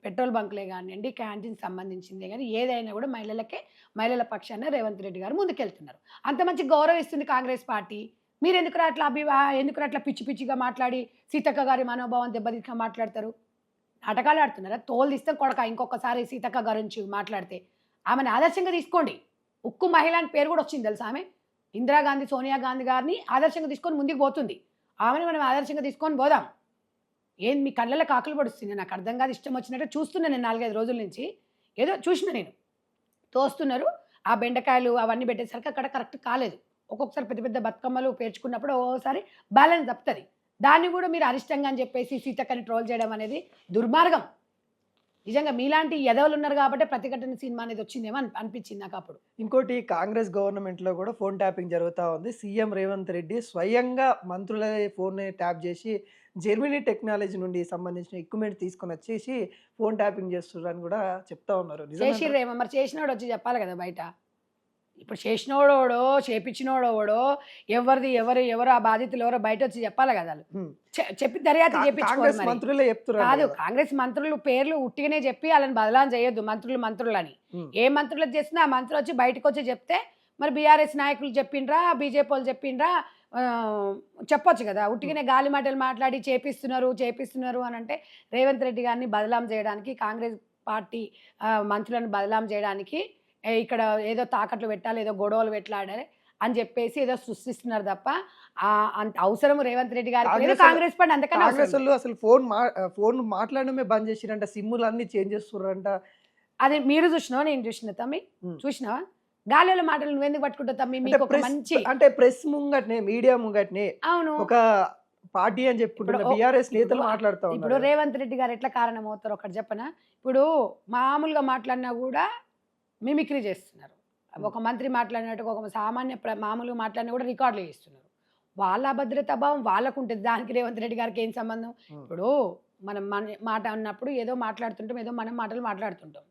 Speaker 2: పెట్రోల్ బంకులే కానివ్వండి, క్యాంటీన్కి సంబంధించిందే కానీ ఏదైనా కూడా మహిళల పక్షాన రేవంత్ రెడ్డి గారు ముందుకెళ్తున్నారు. అంత మంచి గౌరవిస్తుంది కాంగ్రెస్ పార్టీ. మీరు ఎందుకు అట్లా పిచ్చి పిచ్చిగా మాట్లాడి సీతక్క గారి మనోభావం దెబ్బతిగా మాట్లాడతారు? నాటకాలు ఆడుతున్నారా? తోలు తీస్తే కొడక ఇంకొకసారి సీతక్క గారి నుంచి మాట్లాడితే. ఆమెను ఆదర్శంగా తీసుకోండి. ఉక్కు మహిళ అని పేరు కూడా వచ్చింది తెలుసా ఆమె. ఇందిరాగాంధీ, సోనియా గాంధీ గారిని ఆదర్శంగా తీసుకొని ముందుకు పోతుంది. ఆమెను మనం ఆదర్శంగా తీసుకొని పోదాం. మీ కళ్ళకి ఆకలి పడుస్తుంది? నాకు అర్థం కాదు. ఇష్టం వచ్చినట్టు చూస్తున్నా నేను 4-5 రోజుల నుంచి. ఏదో చూసిన నేను తోస్తున్నారు. ఆ బెండకాయలు అవన్నీ పెట్టేసరికి అక్కడ కరెక్ట్ కాలేదు. ఒక్కొక్కసారి పెద్ద పెద్ద బతుకమ్మలు పేర్చుకున్నప్పుడు ఓసారి బ్యాలెన్స్ తప్పుతుంది. దాన్ని కూడా మీరు అరిష్టంగా అని చెప్పేసి సీతక్కని ట్రోల్ చేయడం అనేది దుర్మార్గం. నిజంగా మీలాంటి ఎదవలు ఉన్నారు కాబట్టి ప్రతిఘటన సినిమా అనేది వచ్చిందేమో అనిపించింది నాకు అప్పుడు.
Speaker 1: ఇంకోటి, కాంగ్రెస్ గవర్నమెంట్లో కూడా ఫోన్ ట్యాపింగ్ జరుగుతూ ఉంది. సీఎం రేవంత్ రెడ్డి స్వయంగా మంత్రుల ఫోన్ ట్యాప్ చేసి జెర్మనీ టెక్నాలజీ నుండి సంబంధించిన ఎక్విప్మెంట్ తీసుకొని వచ్చేసి ఫోన్ ట్యాపింగ్ చేస్తున్నారని కూడా చెప్తా ఉన్నారు.
Speaker 2: చేసిర్రేమో మరి, చేసినోడు వచ్చి చెప్పాలి కదా బయట. ఇప్పుడు చేసినోడోడో చేపించినోడోడో ఎవరు ఆ బాధితులు ఎవరో బయట వచ్చి చెప్పాలి కదా. చెప్పి దర్యాప్తు చేయించుకోవాలి. కాదు, కాంగ్రెస్ మంత్రులు పేర్లు ఉట్టిగానే చెప్పి వాళ్ళని బదలాం చేయొద్దు. మంత్రులని ఏ మంత్రులకు చేసినా ఆ మంత్రులు వచ్చి బయటకు వచ్చి చెప్తే మరి బీఆర్ఎస్ నాయకులు చెప్పిండ్రా, బీజేపీ వాళ్ళు చెప్పిండ్రా చెప్పొచ్చు కదా. ఉట్టిగానే గాలి మాటలు మాట్లాడి చేపిస్తున్నారు అని అంటే రేవంత్ రెడ్డి గారిని బదలాం చేయడానికి, కాంగ్రెస్ పార్టీ మంత్రులను బదలాం చేయడానికి ఇక్కడ ఏదో తాకట్లు పెట్టాలి, ఏదో గొడవలు పెట్టాలి అని చెప్పేసి ఏదో సృష్టిస్తున్నారు తప్ప అంత అవసరం రేవంత్ రెడ్డి గారికి కాంగ్రెస్ పార్టీ అంతకన్నా.
Speaker 1: అసలు ఫోన్ మాట్లాడడమే బంద్ చేసిరంట, సిమ్ములు అన్ని చేంజ్ చేస్తున్నారంట.
Speaker 2: అది మీరు చూసినావా? నేను చూసిన తమ్మి, చూసినావా? గాలిలో మాటలు నువ్వెందుకు పట్టుకుంటావు తమ్మి? మీకు ఒక మంచి
Speaker 1: అంటే ప్రెస్ ముంగట్నే, మీడియా ముంగట్నే
Speaker 2: అవును
Speaker 1: ఒక పార్టీ అని చెప్పుకుంటున్న బీఆర్ఎస్ నేతలు మాట్లాడుతూ ఉన్నారు.
Speaker 2: ఇప్పుడు రేవంత్ రెడ్డి గారు ఎట్లా కారణం అవుతారు ఒకటి చెప్పనా? ఇప్పుడు మామూలుగా మాట్లాడినా కూడా మిమిక్రీ చేస్తున్నారు. ఒక మంత్రి మాట్లాడినట్టు ఒక మామూలుగా మాట్లాడినా కూడా రికార్డులు చేస్తున్నారు. వాళ్ళ అభద్రతా భావం వాళ్ళకు ఉంటుంది, దానికి రేవంత్ రెడ్డి గారికి ఏం సంబంధం? ఇప్పుడు మనం మాట అన్నప్పుడు ఏదో మాట్లాడుతుంటాం, ఏదో మనం మాటలు మాట్లాడుతుంటాం,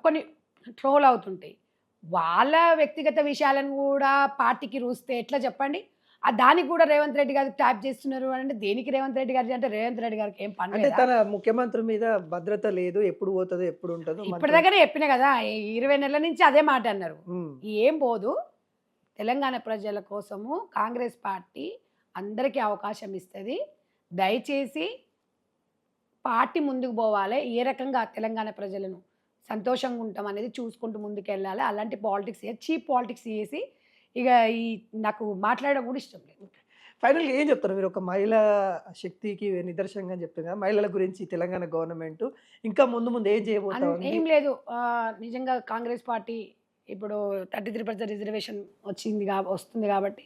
Speaker 2: కొన్ని ట్రోల్ అవుతుంటాయి. వాళ్ళ వ్యక్తిగత విషయాలను కూడా పార్టీకి రూస్తే ఎట్లా చెప్పండి? దానికి కూడా రేవంత్ రెడ్డి గారికి ట్యాప్ చేస్తున్నారు అంటే దేనికి రేవంత్ రెడ్డి గారికి? అంటే రేవంత్ రెడ్డి గారికి ఏం పని
Speaker 1: అంటే తన ముఖ్యమంత్రి మీద భద్రత లేదు, ఎప్పుడు పోతుందో ఎప్పుడు ఉంటుందో.
Speaker 2: ఇప్పటి దగ్గర చెప్పిన కదా, 20 నెలల నుంచి అదే మాట అన్నారు. ఏం పోదు. తెలంగాణ ప్రజల కోసము కాంగ్రెస్ పార్టీ అందరికీ అవకాశం ఇస్తుంది. దయచేసి పార్టీ ముందుకు పోవాలి. ఏ రకంగా తెలంగాణ ప్రజలను సంతోషంగా ఉంటాం అనేది చూసుకుంటూ ముందుకెళ్ళాలి. అలాంటి పాలిటిక్స్ చీప్ పాలిటిక్స్ చేసి ఇక నాకు మాట్లాడడం కూడా ఇష్టం లేదు.
Speaker 1: ఫైనల్గా ఏం చెప్తారు మీరు? ఒక మహిళా శక్తికి నిదర్శనంగా చెప్తున్నారు మహిళల గురించి తెలంగాణ గవర్నమెంట్ ఇంకా ముందు ఏం చేయబోతా ఉంది?
Speaker 2: ఏం లేదు, నిజంగా కాంగ్రెస్ పార్టీ ఇప్పుడు 33% రిజర్వేషన్ వస్తుంది కాబట్టి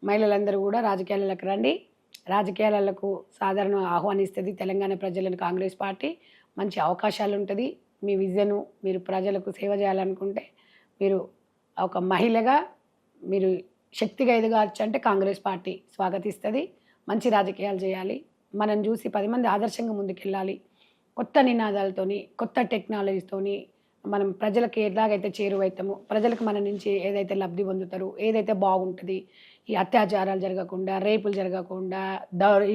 Speaker 2: మహిళలందరూ కూడా రాజకీయాలకు రండి. రాజకీయాలకు సాధారణ ఆహ్వానిస్తుంది తెలంగాణ ప్రజలను కాంగ్రెస్ పార్టీ. మంచి అవకాశాలు ఉంటుంది. మీ విజను మీరు ప్రజలకు సేవ చేయాలనుకుంటే మీరు ఒక మహిళగా మీరు శక్తిగా ఎదగవచ్చు అంటే కాంగ్రెస్ పార్టీ స్వాగతిస్తుంది. మంచి రాజకీయాలు చేయాలి. మనం చూసి 10 మంది ఆదర్శంగా ముందుకెళ్ళాలి. కొత్త నినాదాలతోని, కొత్త టెక్నాలజీతోని మనం ప్రజలకి ఎలాగైతే చేరువైతామో, ప్రజలకు మన నుంచి ఏదైతే లబ్ధి పొందుతారో, ఏదైతే బాగుంటది, ఈ అత్యాచారాలు జరగకుండా, రేపులు జరగకుండా,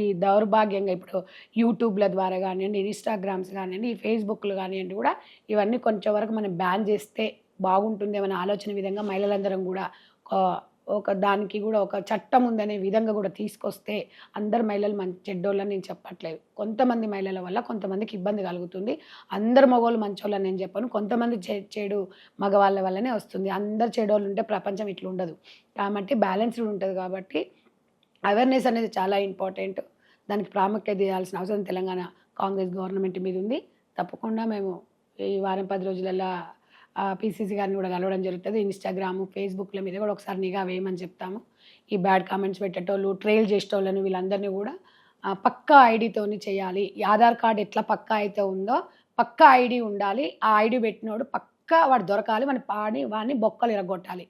Speaker 2: ఈ దౌర్భాగ్యంగా ఇప్పుడు యూట్యూబ్‌ల ద్వారా గానియండి, ఇన్‌స్టాగ్రామ్స్ గానియండి, ఈ ఫేస్‌బుక్‌లు గానియండి కూడా ఇవన్నీ కొంచెం వరకు మనం బ్యాన్ చేస్తే బాగుంటుందేమో ఆలోచన విధంగా మహిళలందరం కూడా ఒక దానికి కూడా ఒక చట్టం ఉందనే విధంగా కూడా తీసుకొస్తే అందరు మహిళలు చెడ్డోళ్ళని నేను చెప్పట్లేదు. కొంతమంది మహిళల వల్ల కొంతమందికి ఇబ్బంది కలుగుతుంది. అందరు మగవాళ్ళు మంచోళ్ళని నేను చెప్పను. కొంతమంది చెడు మగవాళ్ళ వల్లనే వస్తుంది. అందరు చెడోళ్ళు ఉంటే ప్రపంచం ఇట్లా ఉండదు. కాబట్టి బ్యాలెన్స్డ్ ఉంటుంది. కాబట్టి అవేర్నెస్ అనేది చాలా ఇంపార్టెంట్. దానికి ప్రాముఖ్యత ఇవ్వాల్సిన అవసరం తెలంగాణ కాంగ్రెస్ గవర్నమెంట్ మీద ఉంది. తప్పకుండా మేము ఈ వారం 10 రోజులలో పీసీసీ గారిని కూడా కలవడం జరుగుతుంది. ఇన్‌స్టాగ్రామ్, ఫేస్‌బుక్‌ల మీద కూడా ఒకసారి నిఘా వేయమని చెప్తాము. ఈ బ్యాడ్ కామెంట్స్ పెట్టేటోళ్ళు, ట్రైల్ చేసేటోళ్ళని వీళ్ళందరినీ కూడా పక్కా ఐడితోని చేయాలి. ఈ ఆధార్ కార్డ్ ఎట్లా పక్కా అయితే ఉందో పక్కా ఐడి ఉండాలి. ఆ ఐడి పెట్టినోడు పక్కా వాడు దొరకాలి. వాడిని బొక్కలు ఇరగొట్టాలి.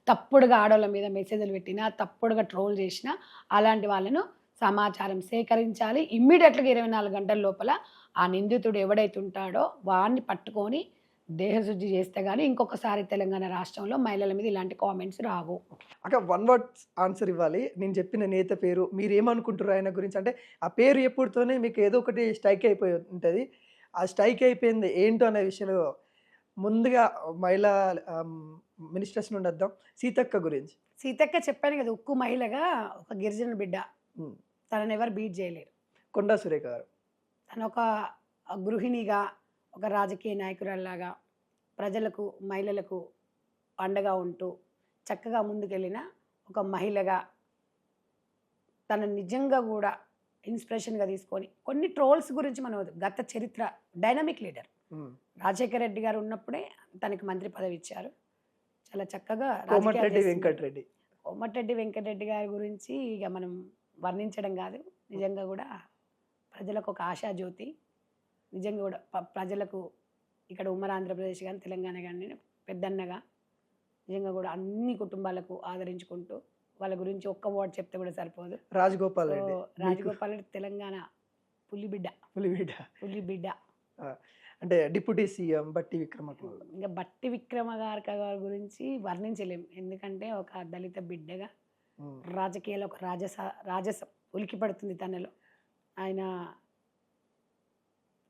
Speaker 2: తప్పుడుగా ఆడోళ్ళ మీద మెసేజ్‌లు పెట్టినా, తప్పుడుగా ట్రోల్ చేసినా అలాంటి వాళ్ళను సమాచారం సేకరించాలి. ఇమ్మీడియట్‌గా 24 గంటల లోపల ఆ నిందితుడు ఎవడైతే ఉంటాడో వాడిని పట్టుకొని దేహశుద్ధి చేస్తే గానీ ఇంకొకసారి తెలంగాణ రాష్ట్రంలో మహిళల మీద ఇలాంటి కామెంట్స్ రావు.
Speaker 1: అక్క 1 వర్డ్ ఆన్సర్ ఇవ్వాలి. నేను చెప్పిన నేత పేరు మీరేమనుకుంటుర్రు ఆయన గురించి? అంటే ఆ పేరు చెప్పుడుతోనే మీకు ఏదో ఒకటి స్ట్రైక్ అయిపోయి ఉంటది. ఆ స్ట్రైక్ అయిపోయింది ఏంటో అనే విషయంలో ముందుగా మహిళా మినిస్టర్స్ నుండి వద్దాం. సీతక్క గురించి.
Speaker 2: సీతక్క చెప్పాను కదా, ఉక్కు మహిళగా ఒక గిరిజన బిడ్డ.
Speaker 1: హ్మ్.
Speaker 2: తనని ఎవరు బీట్ చేయలేరు.
Speaker 1: కొండా సురేఖ గారు.
Speaker 2: తను ఒక గృహిణిగా, ఒక రాజకీయ నాయకురాల్లాగా ప్రజలకు, మహిళలకు అండగా ఉంటూ చక్కగా ముందుకెళ్ళిన ఒక మహిళగా తను నిజంగా కూడా ఇన్స్పిరేషన్గా తీసుకొని కొన్ని ట్రోల్స్ గురించి మనం గత చరిత్ర డైనమిక్ లీడర్ రాజశేఖర రెడ్డి గారు ఉన్నప్పుడే తనకి మంత్రి పదవి ఇచ్చారు. చాలా చక్కగా
Speaker 1: కోమటిరెడ్డి వెంకటరెడ్డి.
Speaker 2: కోమటిరెడ్డి వెంకటరెడ్డి గారి గురించి ఇక మనం వర్ణించడం కాదు. నిజంగా కూడా ప్రజలకు ఒక ఆశాజ్యోతి. నిజంగా కూడా ప్రజలకు ఇక్కడ ఉమ్మడి ఆంధ్రప్రదేశ్ కానీ తెలంగాణ కానీ పెద్దన్నగా నిజంగా కూడా అన్ని కుటుంబాలకు ఆదరించుకుంటూ వాళ్ళ గురించి ఒక్క వర్డ్ చెప్తే కూడా సరిపోదు.
Speaker 1: రాజగోపాల్ రెడ్డి.
Speaker 2: రాజగోపాల్ రెడ్డి తెలంగాణ పులిబిడ్డ.
Speaker 1: అంటే డిప్యూటీ సీఎం బట్టి విక్రమార్క.
Speaker 2: ఇంకా బట్టి విక్రమార్క గారి గురించి వర్ణించలేం. ఎందుకంటే ఒక దళిత బిడ్డగా రాజకీయాల్లో ఒక రాజసం ఉలికి పడుతుంది తనలో. ఆయన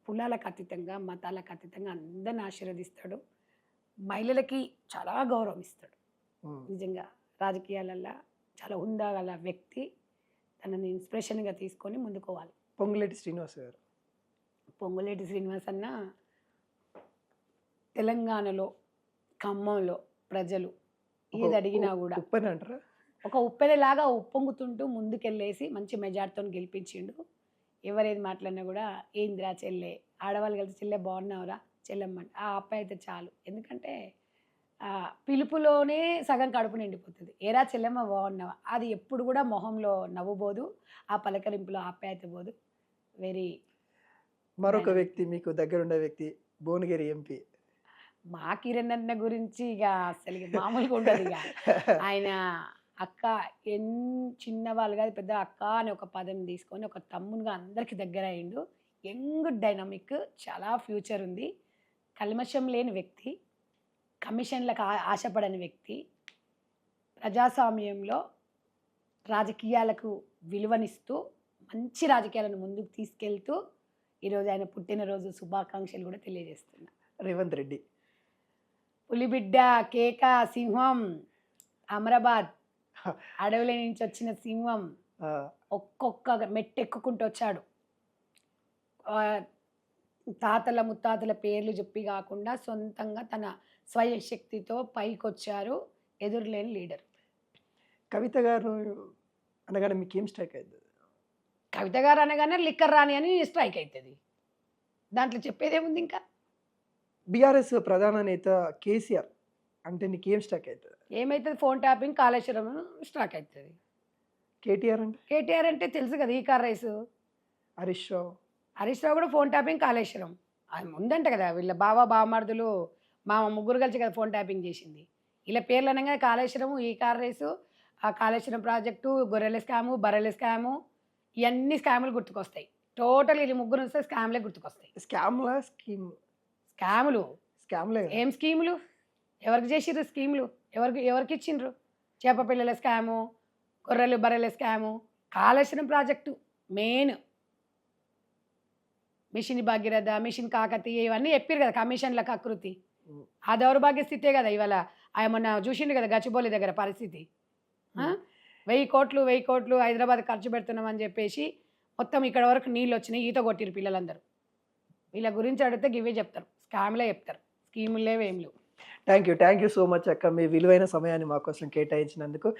Speaker 2: కులాలకు అతీతంగా, మతాలకు అతీతంగా అందరిని ఆశీర్వదిస్తాడు. మహిళలకి చాలా గౌరవం ఇస్తాడు. నిజంగా రాజకీయాలలో చాలా హుందా గల వ్యక్తి. తనని ఇన్స్పిరేషన్గా తీసుకొని ముందుకోవాలి.
Speaker 1: పొంగులేటి శ్రీనివాస్ గారు.
Speaker 2: పొంగులేటి శ్రీనివాస్ అన్న తెలంగాణలో, ఖమ్మంలో ప్రజలు ఏది అడిగినా కూడా
Speaker 1: ఉప్పెన అంటారా,
Speaker 2: ఒక ఉప్పెనలాగా ఉప్పొంగుతుంటూ ముందుకెళ్ళేసి మంచి మెజార్టీతో గెలిపించిండు. ఎవరేది మాట్లాడినా కూడా ఏందిరా చెల్లె, ఆడవాళ్ళు కలిసి చెల్లె బాగున్నావురా చెల్లెమ్మంట ఆ ఆప్యాయత చాలు. ఎందుకంటే పిలుపులోనే సగం కడుపు నిండిపోతుంది. ఏరా చెల్లెమ్మ బాగున్నావా, అది ఎప్పుడు కూడా మొహంలో నవ్వుబోదు, ఆ పలకరింపులో ఆప్యాయత పోదు. వెరీ
Speaker 1: మరొక వ్యక్తి మీకు దగ్గర ఉండే వ్యక్తి భువనగిరి ఎంపీ
Speaker 2: మా కిరణ్ అన్న గురించి ఇక అసలు మామూలుగా ఉండదు. ఇక ఆయన అక్క చిన్నవాళ్ళు కాదు, పెద్ద అక్క అని ఒక పదం తీసుకొని ఒక తమ్మునిగా అందరికి దగ్గర అయిండు. యంగ్ డైనమిక్, చాలా ఫ్యూచర్ ఉంది. కల్మషం లేని వ్యక్తి, కమిషన్లకు ఆశపడని వ్యక్తి, ప్రజాస్వామ్యంలో రాజకీయాలకు విలువనిస్తూ మంచి రాజకీయాలను ముందుకు తీసుకెళ్తూ ఈరోజు ఆయన పుట్టినరోజు శుభాకాంక్షలు కూడా తెలియజేస్తున్నా.
Speaker 1: రేవంత్ రెడ్డి.
Speaker 2: పులిబిడ్డ, కేక, సింహం, అమరాబాద్ అడవుల నుంచి వచ్చిన సింహం ఒక్కొక్క మెట్టెక్కుకుంటూ వచ్చాడు. తాతల ముత్తాతల పేర్లు చెప్పి కాకుండా సొంతంగా తన స్వయం శక్తితో పైకొచ్చారు. ఎదురులేని లీడర్.
Speaker 1: కవిత గారు అనగానే మీకు ఏం స్ట్రైక్ అవుతుంది?
Speaker 2: కవిత గారు అనగానే లిక్కర్ రాని అని స్ట్రైక్ అవుతుంది. దాంట్లో చెప్పేదేముంది? ఇంకా
Speaker 1: బీఆర్ఎస్ ప్రధాన నేత కేసీఆర్ అంటే నీకేం స్ట్రైక్ అవుతుంది?
Speaker 2: ఏమవుతుంది? ఫోన్ ట్యాపింగ్, కాళేశ్వరం స్ట్రైక్ అవుతుంది. కేటీఆర్ అంటే తెలుసు కదా, ఈ కార్ రైసు. హరీష్ రావు కూడా ఫోన్ ట్యాపింగ్, కాళేశ్వరం అది ముందంట కదా. వీళ్ళ బావమరుదులు మా ముగ్గురు కలిసి కదా ఫోన్ ట్యాపింగ్ చేసింది. ఇలా పేర్లు అనగానే కాళేశ్వరము, ఈ కార్ రేసు, ఆ కాళేశ్వరం ప్రాజెక్టు, గొర్రెల స్కాము, బర్రెల స్కాము, ఇవన్నీ స్కాములు గుర్తుకొస్తాయి. టోటల్ ఇది ముగ్గురు వస్తే స్కామ్లే గుర్తుకొస్తాయి.
Speaker 1: స్కామ్లా స్కీమ్
Speaker 2: స్కాములు
Speaker 1: స్కామ్లే కదా.
Speaker 2: ఏం స్కీములు? ఎవరికి చేసిర్రు స్కీములు? ఎవరికి ఇచ్చిండ్రు? చేప పిల్లల స్కాము, గొర్రెలు బర్రెల scam, Kaleshwaram project main, mission Bhagiratha, mission Kakatiya, ఇవన్నీ చెప్పారు కదా కమిషన్లకు ఆకృతి.
Speaker 1: ఉమ్.
Speaker 2: ఆ దౌర్భాగ్య స్థితే కదా ఇవాళ. ఆయన మొన్న చూసిండు కదా గచ్చిబౌలి దగ్గర పరిస్థితి. 1000 కోట్లు హైదరాబాద్ ఖర్చు పెడుతున్నామని చెప్పేసి మొత్తం ఇక్కడ వరకు నీళ్ళు వచ్చినాయి, ఈత కొట్టిరు పిల్లలందరూ. వీళ్ళ గురించి అడిగితే గివే చెప్తారు, స్కామ్లే చెప్తారు, స్కీములు లేవు ఏం లేవు.
Speaker 1: థ్యాంక్ యూ సో మచ్ అక్క, మీ విలువైన సమయాన్ని మా కోసం కేటాయించినందుకు.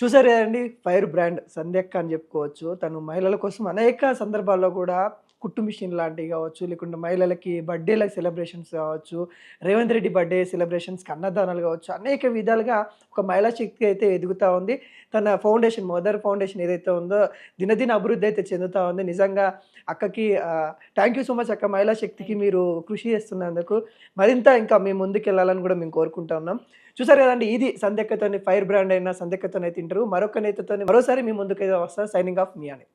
Speaker 1: చూసారు కదండి, ఫైర్ బ్రాండ్ సంధ్యక్క అని చెప్పుకోవచ్చు. తను మహిళల కోసం అనేక సందర్భాల్లో కూడా కుట్టు మిషన్ లాంటివి కావచ్చు, లేకుంటే మహిళలకి బర్త్డేల సెలబ్రేషన్స్ కావచ్చు, రేవంత్ రెడ్డి బర్త్డే సెలబ్రేషన్స్కి అన్నదానాలు కావచ్చు, అనేక విధాలుగా ఒక మహిళా శక్తి అయితే ఎదుగుతూ ఉంది. తన ఫౌండేషన్, మదర్ ఫౌండేషన్ ఏదైతే ఉందో దినదిన అభివృద్ధి అయితే చెందుతూ ఉంది. నిజంగా అక్కకి థ్యాంక్ యూ సో మచ్ అక్క, మహిళా శక్తికి మీరు కృషి చేస్తున్నందుకు మరింత ఇంకా మేము ముందుకెళ్ళాలని కూడా మేము కోరుకుంటా ఉన్నాం. చూసారు కదండి, ఇది సంధ్యక్కతోని, ఫైర్ బ్రాండ్ అయిన సంధ్యక్కతోనే తింటారు. మరొక నేతతో మరోసారి మీ ముందుకు వస్తారు. సైనింగ్ ఆఫ్ మీ అని.